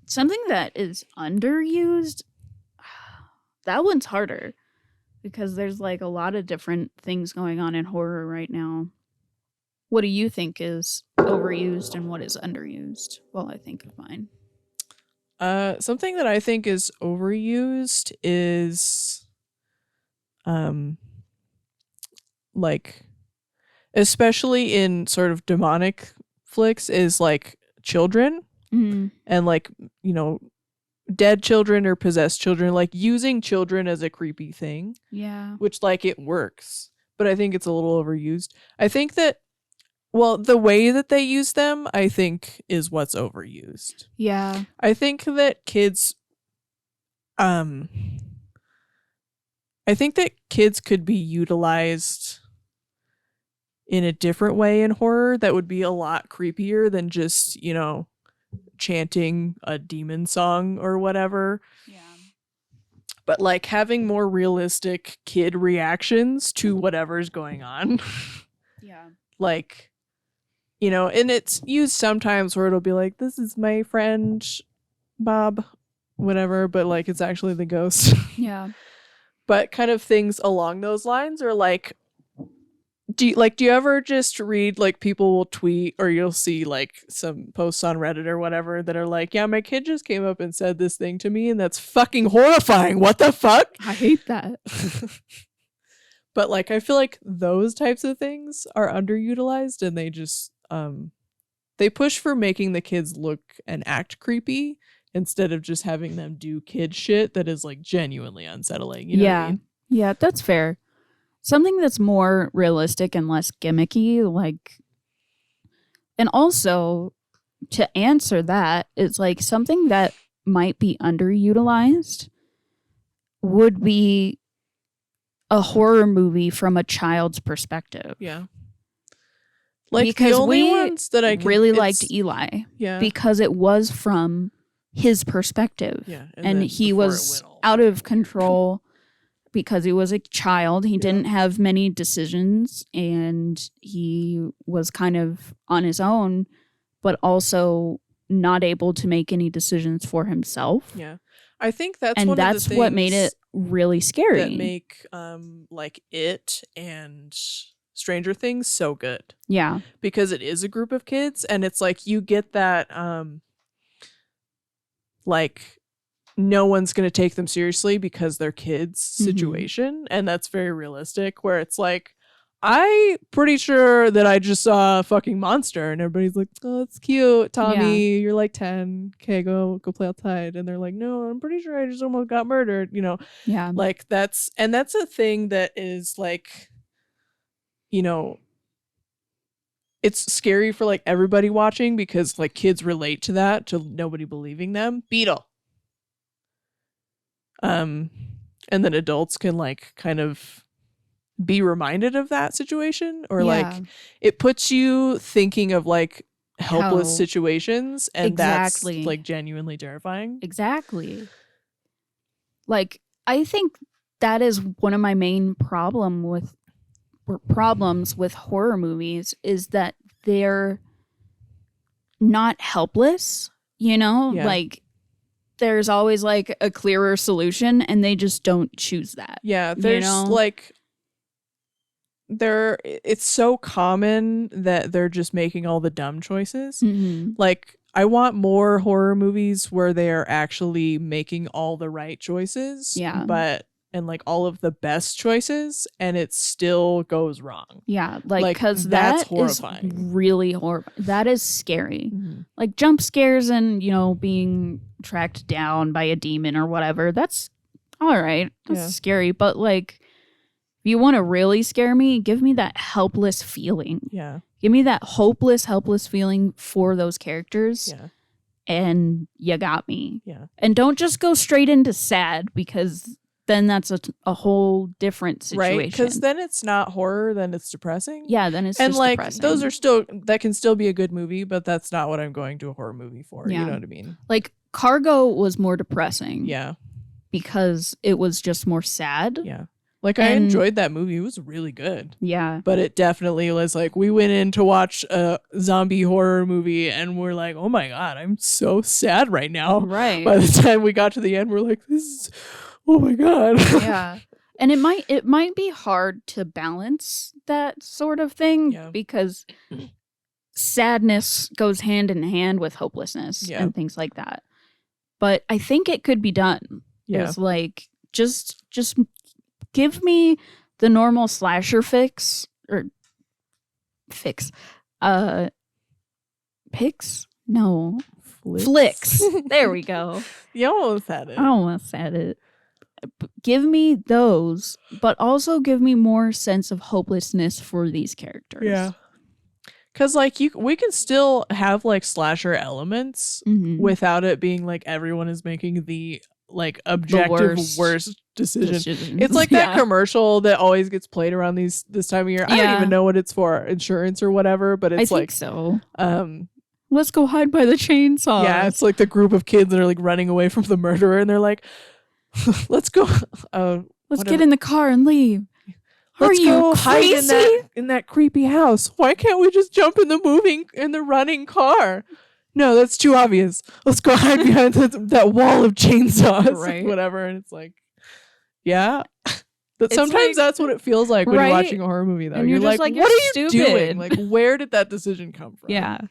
something that is underused, that one's harder because there's like a lot of different things going on in horror right now. What do you think is overused and what is underused? Well, I think of mine.
Something that I think is overused is like especially in sort of demonic flicks is like children and like, you know, dead children or possessed children, like using children as a creepy thing.
Yeah.
Which like it works, but I think it's a little overused. I think that the way that they use them, I think is what's overused.
Yeah.
I think that kids I think that kids could be utilized in a different way in horror that would be a lot creepier than just, you know, chanting a demon song or whatever.
Yeah.
But like having more realistic kid reactions to whatever's going on.
Yeah.
Like, you know, and it's used sometimes where it'll be like, this is my friend Bob, whatever, but like it's actually the ghost.
Yeah.
But kind of things along those lines, or like, do you ever just read like people will tweet, or you'll see like some posts on Reddit or whatever that are like, yeah, my kid just came up and said this thing to me and that's fucking horrifying. What the fuck?
I hate that.
But like I feel like those types of things are underutilized, and they just they push for making the kids look and act creepy instead of just having them do kid shit that is like genuinely unsettling. You know what I mean?
Yeah, that's fair. Something that's more realistic and less gimmicky, like, and also to answer that, it's like something that might be underutilized would be a horror movie from a child's perspective.
Yeah. Like
because
the only
we
ones that I
really liked Eli.
Yeah.
Because it was from his perspective.
Yeah.
And he was out of control because he was a child. He didn't have many decisions, and he was kind of on his own, but also not able to make any decisions for himself.
Yeah. I think that's
and
one
that's
of the
what made
things
it really scary.
that make like It and Stranger Things so good.
Yeah.
Because it is a group of kids, and it's like you get that like no one's going to take them seriously because they're kids situation, and that's very realistic, where it's like, I pretty sure that I just saw a fucking monster, and everybody's like, oh, it's cute, Tommy, you're like 10, okay, go play outside, and they're like, no, I'm pretty sure I just almost got murdered, you know.
Yeah.
Like that's a thing that is like, you know, it's scary for like everybody watching, because like kids relate to that, to nobody believing them. Beetle. And then adults can like kind of be reminded of that situation, or like it puts you thinking of like helpless situations, and that's like genuinely terrifying.
Exactly. Like, I think that is one of my main problems with horror movies, is that they're not helpless, you know?
Yeah.
Like, there's always like a clearer solution, and they just don't choose that.
Yeah, there's like it's so common that they're just making all the dumb choices. Like, I want more horror movies where they are actually making all the right choices, and like all of the best choices, and it still goes wrong.
Yeah, like, because that's horrifying. Is really horrifying. That is scary. Like jump scares and, you know, being tracked down by a demon or whatever, that's all right. That's scary. But like, if you want to really scare me, give me that helpless feeling.
Yeah.
Give me that helpless feeling for those characters.
Yeah.
And you got me.
Yeah.
And don't just go straight into sad, because then that's a whole different situation.
Right, because then it's not horror, then it's depressing.
Yeah, then it's
and
just
like
depressing.
those are that can still be a good movie, but that's not what I'm going to a horror movie for. You know what I mean?
Like Cargo was more depressing.
Yeah.
Because it was just more sad.
Yeah. Like, I enjoyed that movie. It was really good.
Yeah.
But it definitely was like, we went in to watch a zombie horror movie, and we're like, oh my God, I'm so sad right now.
Right.
By the time we got to the end, we're like, this is, oh my God.
Yeah. And it might be hard to balance that sort of thing, because sadness goes hand in hand with hopelessness and things like that. But I think it could be done.
Yeah.
It's like, just give me the normal slasher fix. Picks? No. Flicks. There we go.
You almost had it.
I almost had it. Give me those, but also give me more sense of hopelessness for these characters.
Yeah. Because like we can still have like slasher elements without it being like everyone is making the like objective worst decision. It's like that commercial that always gets played around this time of year. I don't even know what it's for, insurance or whatever, but it's
I think so. let's go hide by the chainsaw.
Yeah, it's like the group of kids that are like running away from the murderer, and they're like, let's go.
Let's get in the car and leave.
Let's
Are you
go
crazy?
hide in that creepy house. Why can't we just jump in the running car? No, that's too obvious. Let's go hide behind that wall of chainsaws,
Right.
whatever. And it's like, yeah. But
It's
sometimes
like-
that's what it feels like when
Right?
you're watching a horror movie, though.
And you're just like,
what
you're
are you
stupid.
doing? Like, where did that decision come from?
Yeah.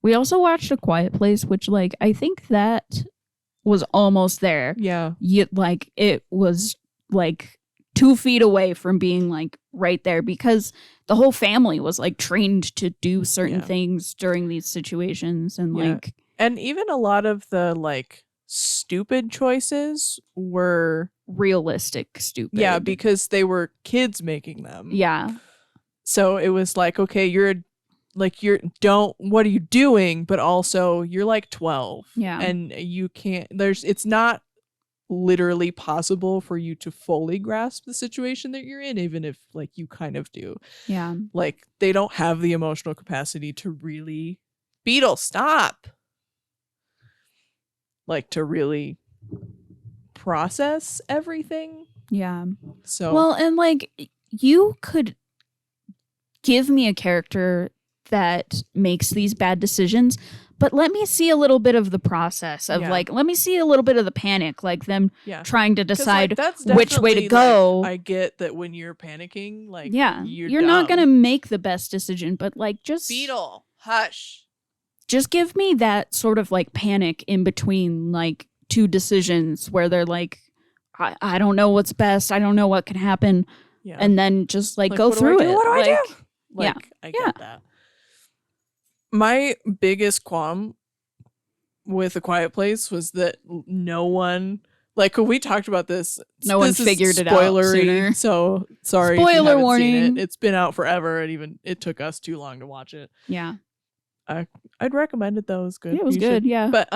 We also watched A Quiet Place, which, like, I think that was almost there.
Yeah.
Yet, like, it was, like, 2 feet away from being, like, right there because the whole family was, like, trained to do certain things during these situations. And,
Yeah.
like...
And even a lot of the, like, stupid choices were...
realistic stupid.
Yeah, because they were kids making them.
Yeah.
So it was like, okay, what are you doing? But also you're like 12.
Yeah.
And you can't, it's not literally possible for you to fully grasp the situation that you're in, even if like you kind of do.
Yeah.
Like they don't have the emotional capacity to really, Beetle, stop. Like to really process everything.
Yeah.
So
well, and like you could give me a character that makes these bad decisions, but let me see a little bit of the process of like, let me see a little bit of the panic, like them trying to decide which way to go.
Like, I get that when you're panicking, like
you're not gonna make the best decision, but like just
Beetle, hush.
Just give me that sort of like panic in between like 2 decisions where they're like, I don't know what's best. I don't know what can happen. Yeah. And then just like go through it.
What do I do?
Like,
I get that. My biggest qualm with A Quiet Place was that no one, like we talked about this.
No one figured it out sooner.
So sorry.
Spoiler
if you haven't
warning.
Seen it. It's been out forever, and it took us too long to watch it.
Yeah.
I'd recommend it though. It was good.
Yeah, it was good. Yeah.
But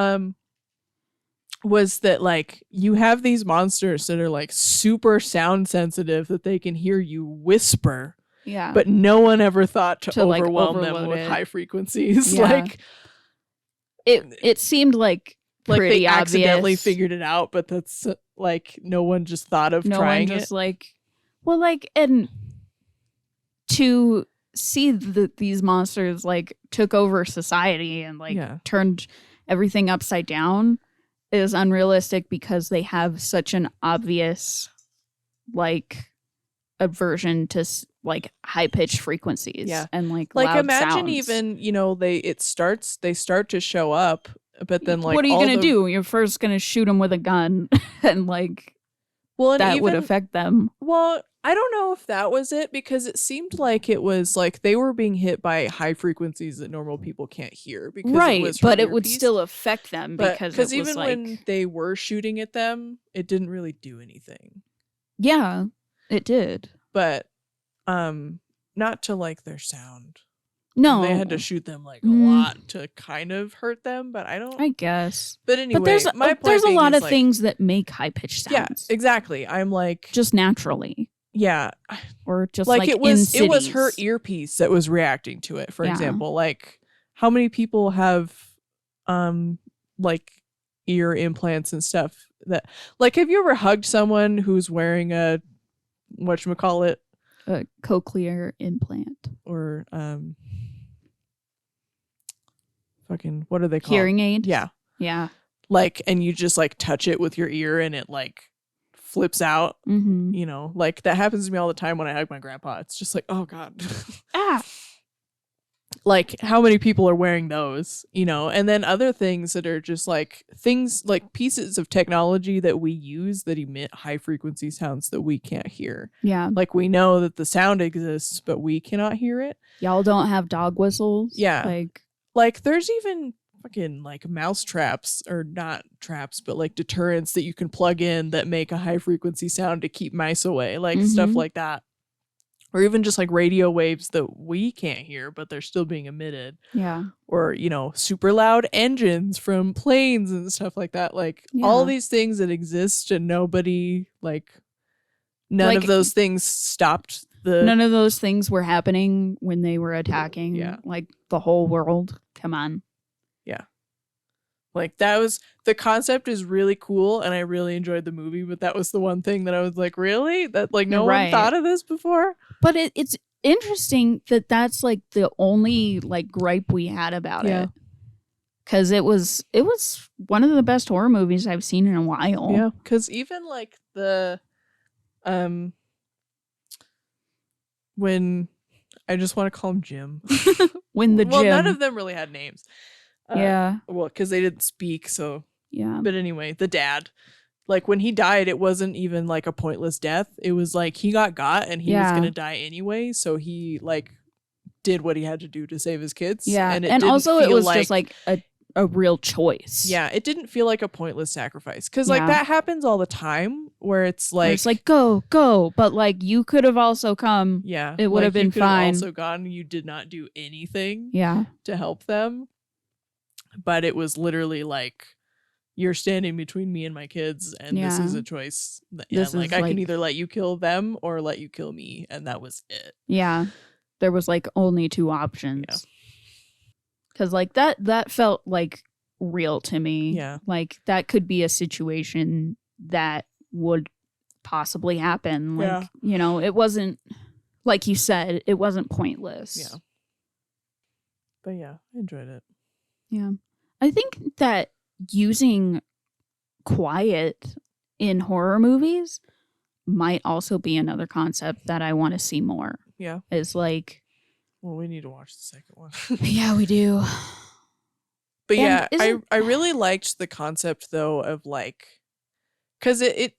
was that like you have these monsters that are like super sound sensitive that they can hear you whisper.
Yeah.
But no one ever thought to overwhelm
like,
them with high frequencies.
Yeah.
Like
it seemed like pretty
they
obvious.
Accidentally figured it out, but that's like no one just thought of trying it.
Like, well, like, and to see that these monsters like took over society and like turned everything upside down is unrealistic because they have such an obvious like aversion to like high pitched frequencies and like loud
imagine
sounds.
Even they start to show up, but then like
what are you gonna do? You're first gonna shoot them with a gun and like that would affect them.
Well, I don't know if that was it because it seemed like it was like they were being hit by high frequencies that normal people can't hear because it was
but it would still affect them because
even
like,
when they were shooting at them, it didn't really do anything.
Yeah, it did.
But not to like their sound.
No.
They had to shoot them like a lot to kind of hurt them, but
I guess.
But anyway,
but there's a lot of things that make high pitched sounds.
Yeah, exactly. I'm like
just naturally.
Yeah.
Or just like
it was her earpiece that was reacting to it, for example. Like how many people have like ear implants and stuff that like have you ever hugged someone who's wearing a whatchamacallit?
A cochlear implant.
Or fucking what are they called?
Hearing aid?
Yeah.
Yeah.
Like and you just like touch it with your ear and it like flips out.
Mm-hmm.
Like that happens to me all the time when I hug my grandpa. It's just like, oh God. Like how many people are wearing those, and then other things that are just like things like pieces of technology that we use that emit high frequency sounds that we can't hear.
Yeah.
Like we know that the sound exists, but we cannot hear it.
Y'all don't have dog whistles?
Yeah. Like there's even fucking like mouse traps or not traps, but like deterrents that you can plug in that make a high frequency sound to keep mice away, like stuff like that. Or even just like radio waves that we can't hear, but they're still being emitted.
Yeah.
Or, super loud engines from planes and stuff like that. Like all these things that exist and none of those things stopped
None of those things were happening when they were attacking like the whole world. Come on.
Yeah. Like that was the concept is really cool and I really enjoyed the movie, but that was the one thing that I was like, really? That like no one thought of this before?
But it's interesting that that's like the only like gripe we had about it. Cause it was one of the best horror movies I've seen in a while.
Yeah. Cause even like the when I just want to call him Jim.
When the Jim.
Well, none of them really had names.
Well,
because they didn't speak, so
yeah.
But anyway, the dad, like when he died, it wasn't even like a pointless death. It was like he got and he was gonna die anyway, so he like did what he had to do to save his kids.
Yeah, and also it was just like a real choice.
Yeah, it didn't feel like a pointless sacrifice because like that happens all the time where it's like
go, but like you could have also come.
Yeah,
it would have been fine.
Also gone. You did not do anything.
Yeah,
to help them, but it was literally like you're standing between me and my kids, and this is a choice. This like I can either let you kill them or let you kill me, and that was it.
Yeah, there was like only two options. Yeah. Cause like that felt like real to me.
Yeah. Like
that could be a situation that would possibly happen. Like, you know, it wasn't, like you said, it wasn't pointless.
Yeah. But yeah, I enjoyed it.
Yeah. I think that using quiet in horror movies might also be another concept that I want to see more.
Yeah.
Is like,
well, we need to watch the second one.
Yeah, we do.
But I really liked the concept though of like, because it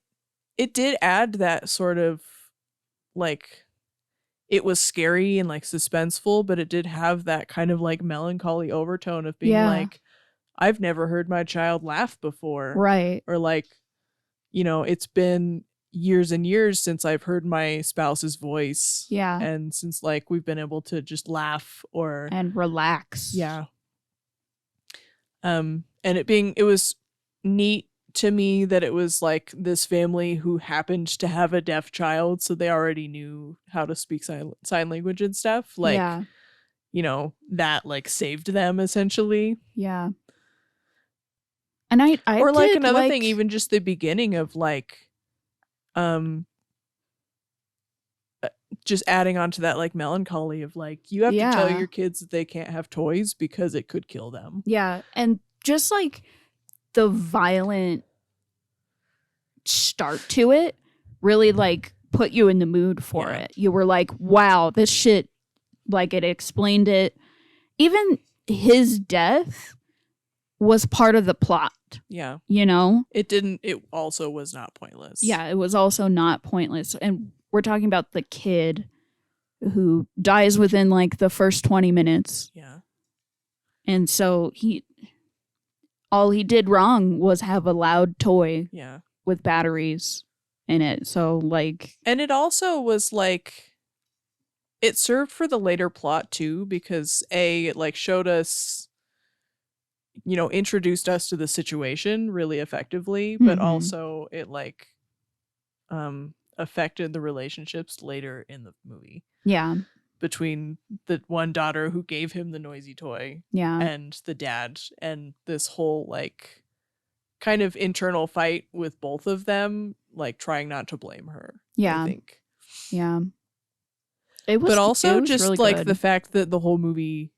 did add that sort of like, it was scary and like suspenseful, but it did have that kind of like melancholy overtone of being like, I've never heard my child laugh before.
Right.
Or like, you know, it's been years and years since I've heard my spouse's voice.
Yeah.
And since like we've been able to just laugh and
relax.
Yeah. And it was neat to me that it was like this family who happened to have a deaf child, so they already knew how to speak sign language and stuff. Like, you know, that like saved them essentially.
Yeah. And I
or like another thing, even just the beginning of like, just adding on to that like melancholy of like you have to tell your kids that they can't have toys because it could kill them.
Yeah, and just like the violent start to it really like put you in the mood for it. You were like, wow, this shit, like it explained it. Even his death was part of the plot.
Yeah.
You know?
It also was not pointless.
Yeah, it was also not pointless. And we're talking about the kid who dies within like the first 20 minutes.
Yeah.
And so all he did wrong was have a loud toy.
Yeah.
With batteries in it. So like,
and it also was like, it served for the later plot too, because it like showed us, you know, introduced us to the situation really effectively, but also it like affected the relationships later in the movie.
Yeah.
Between the one daughter who gave him the noisy toy.
Yeah.
And the dad, and this whole like kind of internal fight with both of them, like trying not to blame her.
Yeah.
I think.
Yeah.
But also just
really
like
good.
the fact that the whole movie,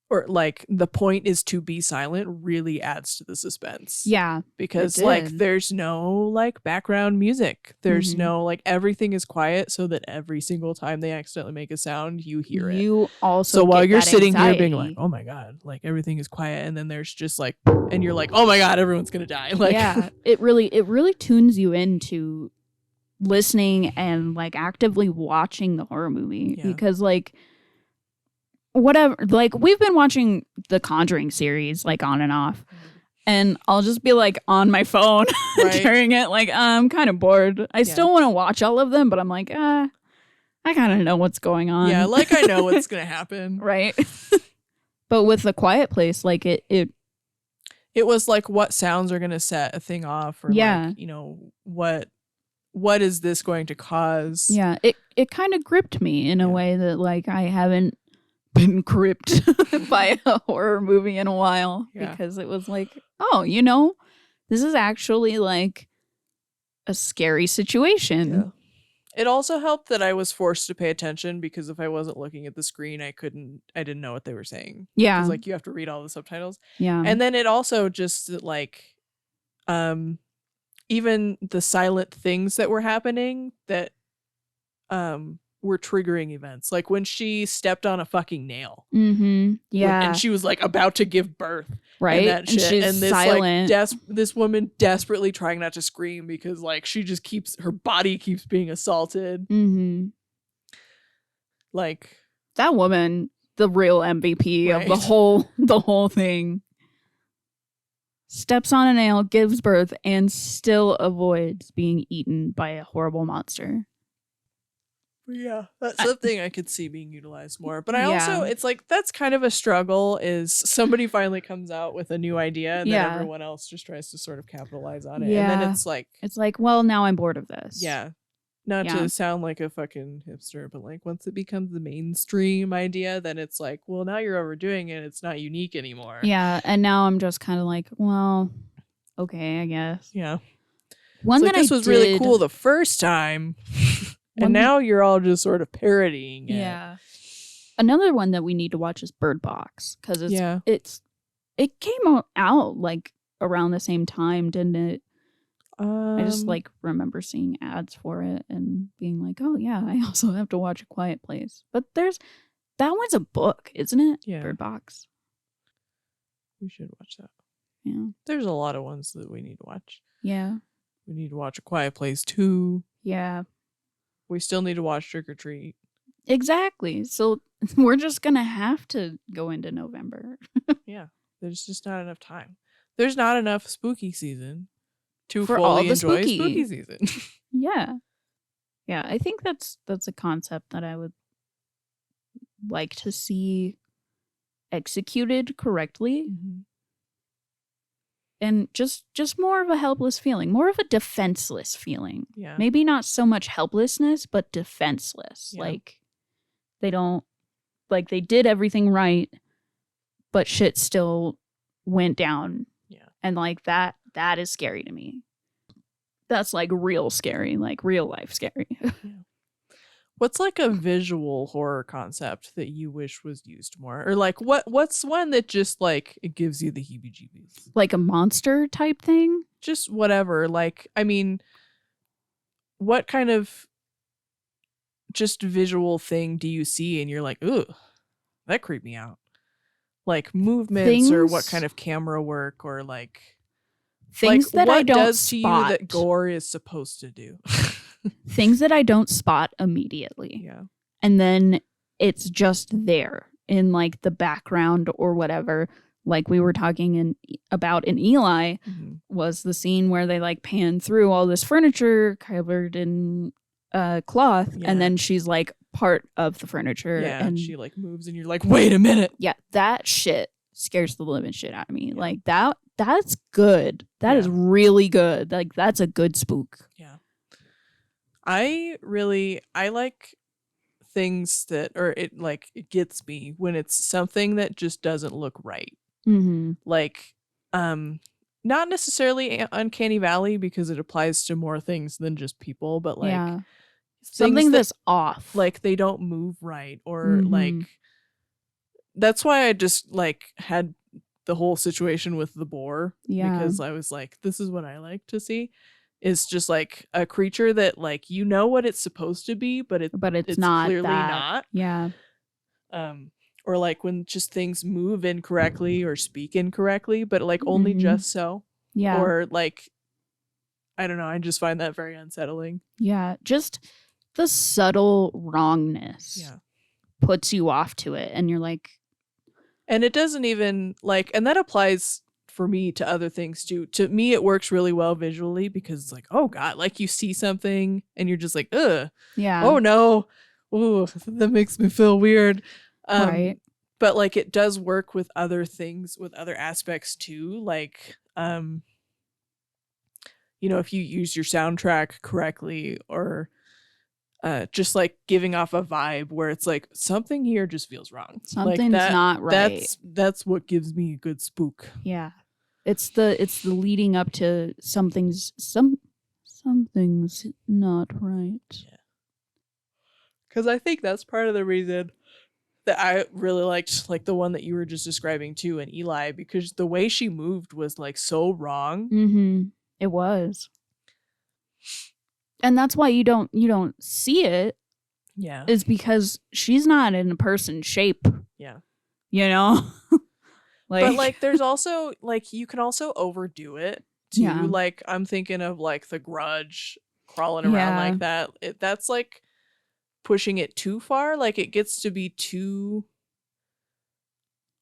or like the point is to be silent, really adds to the suspense.
Yeah.
Because like there's no like background music. There's no like, everything is quiet so that every single time they accidentally make a sound, you hear it.
You also
so while you're sitting
anxiety.
here being like, oh my God, like everything is quiet, and then there's just like, and you're like, oh my God, everyone's gonna die. Like,
yeah, it really tunes you into listening and like actively watching the horror movie. Because like whatever, like we've been watching the Conjuring series like on and off, and I'll just be like on my phone during it, like I'm kind of bored. I still want to watch all of them, but I'm like, I kind of know what's going on.
Yeah, like I know what's gonna happen.
Right. But with The Quiet Place, like it was
like what sounds are gonna set a thing off, or like, you know, what what is this going to cause?
Yeah, it kind of gripped me in a
Yeah.
way that like I haven't been gripped by a horror movie in a while,
Yeah.
because it was like, oh, you know, this is actually like a scary situation.
Yeah. It also helped that I was forced to pay attention, because if I wasn't looking at the screen, I didn't know what they were saying.
Yeah.
Because like you have to read all the subtitles.
Yeah.
And then it also just like even the silent things that were happening that were triggering events. Like when she stepped on a fucking nail.
Yeah.
And she was like about to give birth.
Right.
And that shit.
she's
And this
silent.
like this woman desperately trying not to scream, because like she just her body keeps being assaulted. Like
that woman, the real MVP of the whole thing. Steps on a nail, gives birth, and still avoids being eaten by a horrible monster.
Yeah, that's something I could see being utilized more. But I also, it's like, that's kind of a struggle, is somebody finally comes out with a new idea, and then everyone else just tries to sort of capitalize on it.
Yeah.
And then it's like,
well, now I'm bored of this.
Yeah. Not to sound like a fucking hipster, but like once it becomes the mainstream idea, then it's like, well, now you're overdoing it. It's not unique anymore.
Yeah, and now I'm just kind of like, well, okay, I guess.
Yeah.
One
that this was really cool the first time, and now you're all just sort of parodying it.
Yeah. Another one that we need to watch is Bird Box, because it came out like around the same time, didn't it? I just like remember seeing ads for it and being like, oh yeah, I also have to watch A Quiet Place. But that one's a book, isn't it?
Yeah.
Bird Box.
We should watch that.
Yeah.
There's a lot of ones that we need to watch.
Yeah.
We need to watch A Quiet Place 2.
Yeah.
We still need to watch Trick or Treat.
Exactly. So we're just going to have to go into November.
Yeah. There's just not enough time. There's not enough spooky season to
for
fully
all the
enjoy spooky season.
Yeah. Yeah, I think that's a concept that I would like to see executed correctly. And just more of a helpless feeling, more of a defenseless feeling.
Yeah.
Maybe not so much helplessness, but defenseless.
Yeah.
Like they don't, like they did everything right, but shit still went down.
Yeah.
And like that is scary to me. That's like real scary, like real life scary.
Yeah. What's like a visual horror concept that you wish was used more? Or like what's one that just like it gives you the heebie-jeebies?
Like a monster type thing?
Just whatever. Like, I mean, what kind of just visual thing do you see and you're like, ooh, that creeped me out? Like movements or what kind of camera work or like
things that
what
I don't
does
spot.
to you that gore is supposed to do?
Things that I don't spot immediately.
Yeah.
And then it's just there in like the background or whatever. Like we were talking about in Eli was the scene where they like pan through all this furniture covered in cloth, and then she's like part of the furniture.
Yeah, and she like moves and you're like, wait a minute.
Yeah, that shit scares the living shit out of me. Yeah. Like that's good. That is really good. Like that's a good spook.
Yeah. I like things that, or it like it gets me when it's something that just doesn't look right. Like not necessarily Uncanny Valley, because it applies to more things than just people, but like
something that's off,
like they don't move right, or like that's why I just like had the whole situation with the boar, because I was like, this is what I like to see. Is just like a creature that like you know what it's supposed to be, but it's not clearly not.
Yeah.
Or like when just things move incorrectly or speak incorrectly, but like only just so.
Yeah.
Or like I don't know, I just find that very unsettling.
Yeah. Just the subtle wrongness puts you off to it, and you're like,
and it doesn't even like, and that applies for me to other things too. To me, it works really well visually, because it's like, oh god, like you see something and you're just like, ugh, oh no, ooh, that makes me feel weird.
Right.
But like it does work with other things, with other aspects too. Like, if you use your soundtrack correctly, or just like giving off a vibe where it's like something here just feels wrong.
Something's
like
not right.
That's what gives me a good spook.
Yeah. It's the leading up to something's not right.
Yeah. Because I think that's part of the reason that I really liked like the one that you were just describing too, and Eli, because the way she moved was like so wrong.
Mm-hmm. It was. And that's why you don't see it.
Yeah.
Is because she's not in a person shape.
Yeah.
You know?
But like there's also like you can also overdo it too.
Yeah.
Like I'm thinking of like The Grudge crawling around like that. That's like pushing it too far. Like it gets to be too.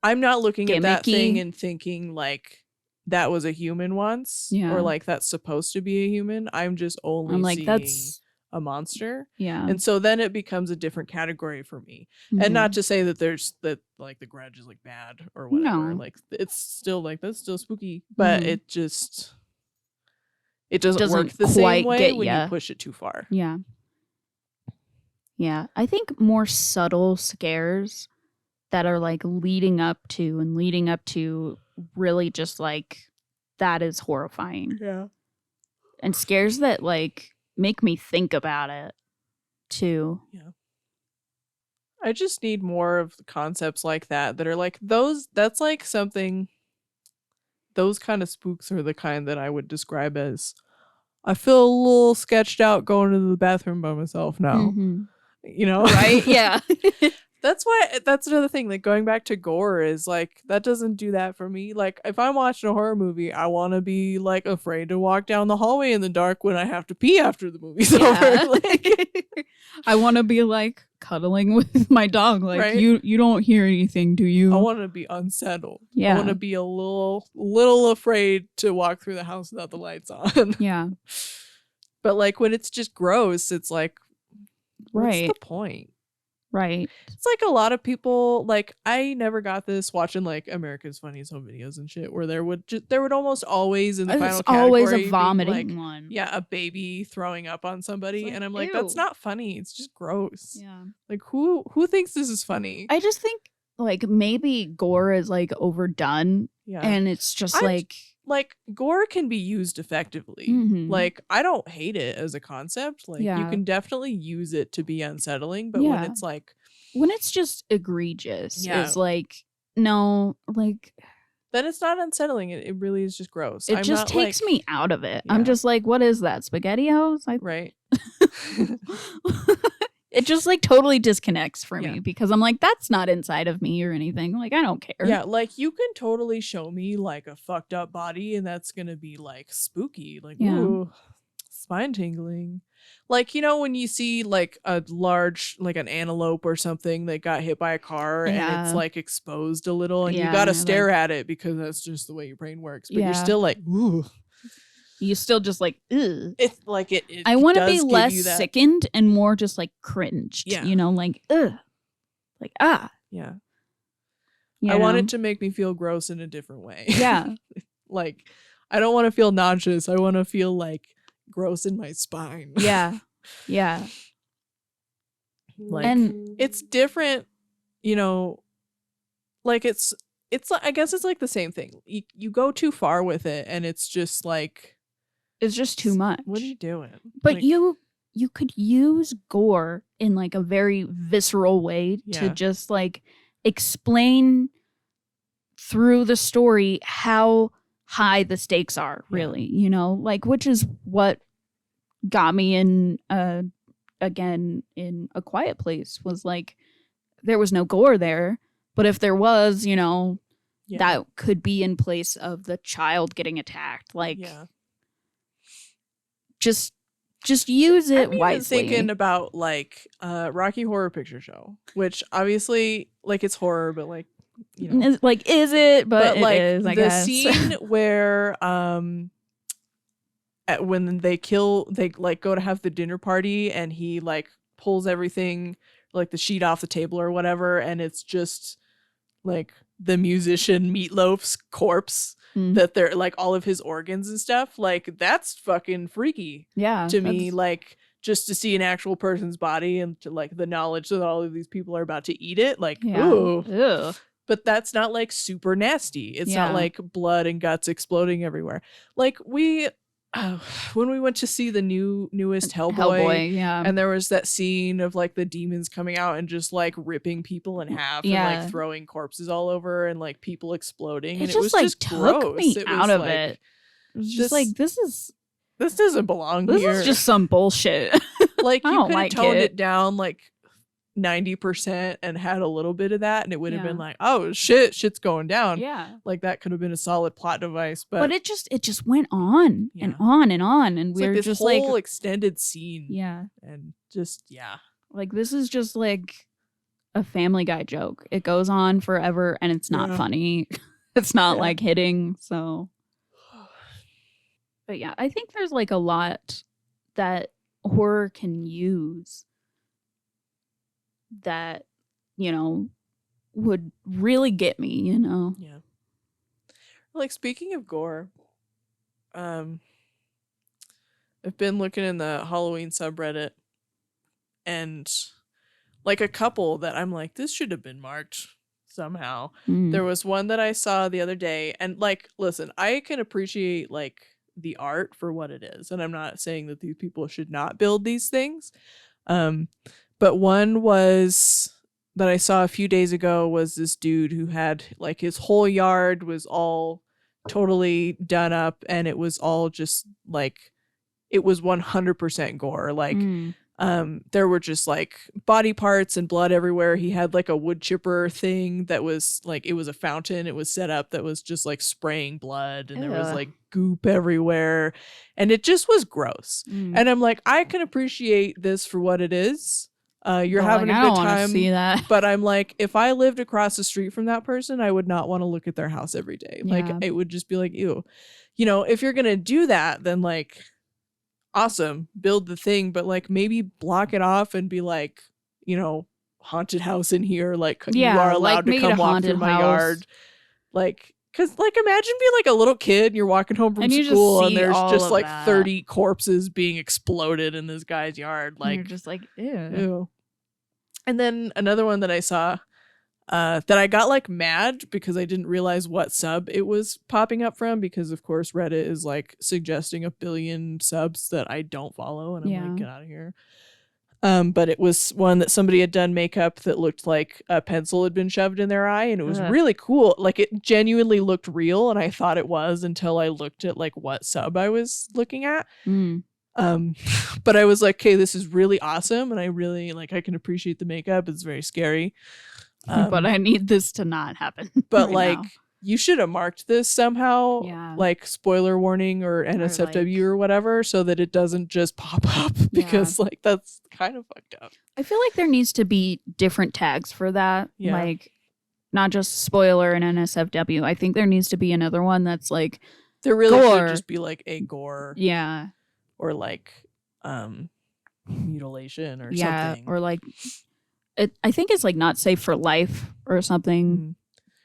I'm not looking
gimmicky.
At that thing and thinking like that was a human once, or like that's supposed to be a human. I'm just only
like,
seeing
that's
a monster.
Yeah.
And so then it becomes a different category for me.
Mm-hmm.
And not to say that there's that like The Grudge is like bad or whatever.
No.
Like it's still like that's still spooky, but it just it doesn't work the same way when you push it too far.
Yeah. Yeah. I think more subtle scares that are like leading up to really just like that is horrifying.
Yeah.
And scares that like make me think about it too.
Yeah. I just need more of concepts like that are like those. That's like something. Those kind of spooks are the kind that I would describe as I feel a little sketched out going to the bathroom by myself now.
Mm-hmm.
Right?
Yeah.
That's another thing. Like going back to gore is like that doesn't do that for me. Like if I'm watching a horror movie, I want to be like afraid to walk down the hallway in the dark when I have to pee after the movie's over. Like,
I want to be like cuddling with my dog. Like
right?
you don't hear anything, do you?
I want to be unsettled.
Yeah.
I want to be a little afraid to walk through the house without the lights on.
Yeah.
But like when it's just gross, it's like, what's the point?
Right.
It's like a lot of people, like I never got this watching like America's Funniest Home Videos and shit, where there would almost always in the final category
always a vomiting
like,
one.
Yeah, a baby throwing up on somebody,
like,
and I'm like,
ew.
that's not funny. It's just gross.
Yeah.
Like who thinks this is funny?
I just think like maybe gore is like overdone.
Yeah.
And it's just
like gore can be used effectively.
Mm-hmm.
Like I don't hate it as a concept. Like you can definitely use it to be unsettling, but when it's like
when it's just egregious, it's like no, like
then it's not unsettling. It really is just gross.
It just takes me out of it. I'm just like, what is that? SpaghettiOs?
Right.
It just like totally disconnects for me because I'm like, that's not inside of me or anything. Like I don't care.
Yeah, like you can totally show me like a fucked up body and that's gonna be like spooky. Like ooh, spine tingling. Like, when you see like a large, like an antelope or something that got hit by a car and it's like exposed a little and you gotta stare at it because that's just the way your brain works. But you're still like, ooh.
You still just like, ugh.
It's like it
I want to be less sickened and more just like cringed.
Yeah.
Like, ugh. Like, ah.
Yeah. I want it to make me feel gross in a different way.
Yeah.
Like, I don't want to feel nauseous. I want to feel like gross in my spine.
Yeah. Yeah.
Like, and it's different, like it's I guess it's like the same thing. You go too far with it and it's just like
it's just too much.
What are you doing?
But like, you could use gore in like a very visceral way to just like explain through the story how high the stakes are, really, like, which is what got me in again in A Quiet Place was like there was no gore there, but if there was, that could be in place of the child getting attacked. Like just use it wisely.
I'm thinking about like Rocky Horror Picture Show, which obviously like it's horror, but like
like is it? But
like
it is, I guess.
The scene where when they like go to have the dinner party and he like pulls everything like the sheet off the table or whatever, and it's just like the musician Meatloaf's corpse, that they're like all of his organs and stuff. Like, that's fucking freaky
Yeah.
to me. Like, just to see an actual person's body and to like the knowledge that all of these people are about to eat it. Like, ooh.
Ugh.
But that's not like super nasty. It's not like blood and guts exploding everywhere. Like when we went to see the newest Hellboy, and there was that scene of like the demons coming out and just like ripping people in half and like throwing corpses all over and like people exploding.
It
and
just
it was
like
just
took
gross.
me
It
out
was
of
like,
it. It was just like, this
doesn't belong
this
here.
is just some bullshit.
Like,
I
you
don't
could have
like
toned
it.
it down like 90% and had a little bit of that, and it would have been like, oh shit's going down.
Yeah.
Like, that could have been a solid plot device.
But it just went on and on and on, and we were
like this
just
whole
like
extended scene.
Yeah.
And just
like, this is just like a Family Guy joke. It goes on forever and it's not funny. It's not like hitting. So, but yeah, I think there's like a lot that horror can use that, you know, would really get me, you know.
Yeah. Like, speaking of gore, I've been looking in the Halloween subreddit, and like a couple that I'm like, this should have been marked somehow. There was one that I saw the other day, and like, listen, I can appreciate like the art for what it is, and I'm not saying that these people should not build these things. But one was that I saw a few days ago was this dude who had like his whole yard was all totally done up, and it was all just like, it was 100% gore. Like, there were just like body parts and blood everywhere. He had like a wood chipper thing that was like, it was a fountain. It was set up that was just like spraying blood, and there was like goop everywhere, and it just was gross. And I'm like, I can appreciate this for what it is. You're having a good time,
see that.
but I'm like, if I lived across the street from that person, I would not want to look at their house every day. Like, it would just be like, ew. You know, if you're gonna do that, then like, awesome, build the thing, but like, maybe block it off and be like, you know, haunted house in here. Like, you are allowed to come walk through my yard. Like, because like, imagine being like a little kid and you're walking home from school and there's just like 30 corpses being exploded in this guy's yard. Like,
you're just like,
ew. And then another one that I saw that I got like mad because I didn't realize what sub it was popping up from, because of course Reddit is like suggesting 1 billion subs that I don't follow, and I'm like, get out of here. But it was one that somebody had done makeup that looked like a pencil had been shoved in their eye, and it was really cool. Like, it genuinely looked real, and I thought it was until I looked at like what sub I was looking at. But I was like, okay, this is really awesome, and I really like, I can appreciate the makeup. It's very scary.
But I need this to not happen.
But
right
like
now.
You should have marked this somehow, like spoiler warning or NSFW or whatever, so that it doesn't just pop up, because like, that's kind of fucked up.
I feel like there needs to be different tags for that. Like, not just spoiler and NSFW. I think there needs to be another one that's like,
there really should just be like a gore.
Yeah.
Or like mutilation or something.
Or like, I think it's like not safe for life or something.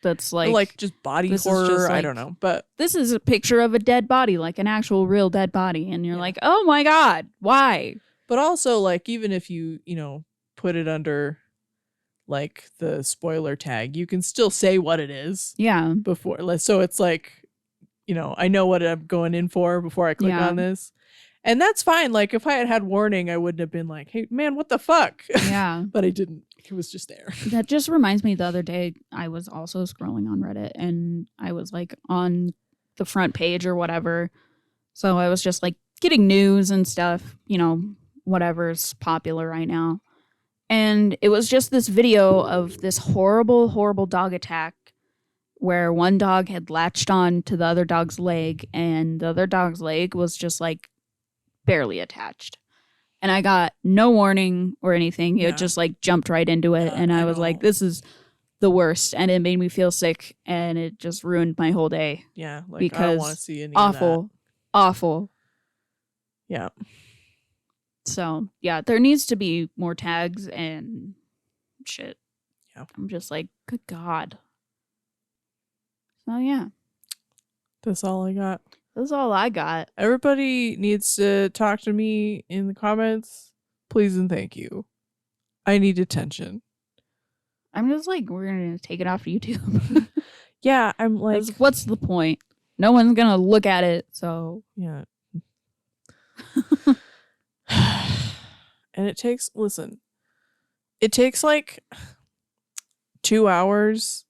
That's like,
or like just body horror. Like, I don't know, but
this is a picture of a dead body, like an actual real dead body, and you're like, oh my god, why?
But also, like, even if you know, put it under like the spoiler tag, you can still say what it is. Before, so it's like, you know, I know what I'm going in for before I click on this. And that's fine. Like, if I had had warning, I wouldn't have been like, hey, man, what the fuck?
Yeah.
But I didn't. It was just there.
That just reminds me, the other day, I was also scrolling on Reddit, and I was like on the front page or whatever. So I was just like getting news and stuff, you know, whatever's popular right now. And it was just this video of this horrible, horrible dog attack where one dog had latched on to the other dog's leg, and the other dog's leg was just like barely attached. And I got no warning or anything. It just like jumped right into it. And I was like, this is the worst. And it made me feel sick, and it just ruined my whole day.
Yeah. Like,
because
I don't want to see any
awful,
of that.
Awful.
Yeah.
So, yeah, there needs to be more tags and shit.
Yeah.
I'm just like, good God. So yeah,
That's all I got.
that's all I got.
Everybody needs to talk to me in the comments. Please and thank you. I need attention.
I'm just like, we're gonna take it off YouTube.
Yeah, I'm like,
'Cause what's the point? No one's gonna look at it, so
yeah. And it takes, listen, it takes like 2 hours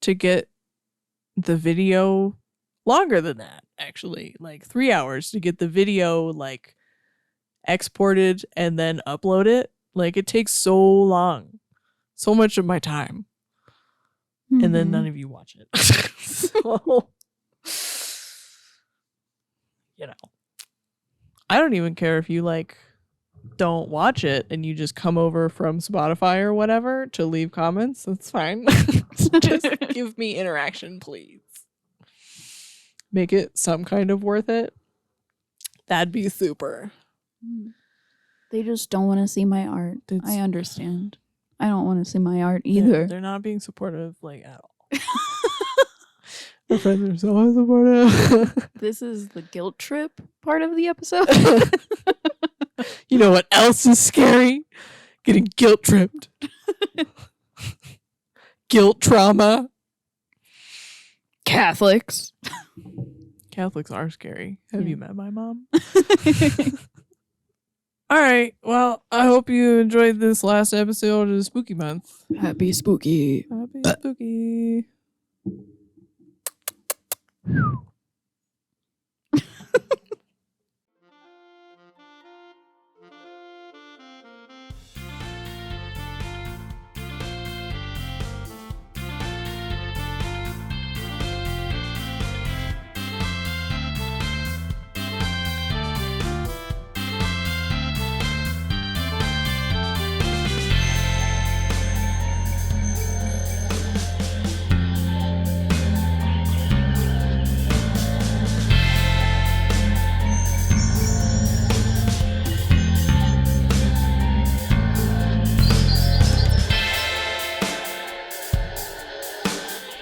to get the video, longer than that, actually. Like 3 hours to get the video like exported and then upload it. Like it takes so long. So much of my time. And then none of you watch it. So, you know. I don't even care if you like don't watch it and you just come over from Spotify or whatever to leave comments. That's fine. Just give me interaction, please. Make it some kind of worth it. That'd be super.
They just don't want to see my art.
It's-
I understand. I don't want to see my art either.
They're not being supportive like at all. Our friends are so supportive.
This is the guilt trip part of the episode.
You know what else is scary? Getting guilt tripped. Guilt trauma.
Catholics.
Catholics are scary. Have
Yeah.
you met my mom? All right. Well, I hope you enjoyed this last episode of Spooky Month.
Happy spooky.
Happy spooky.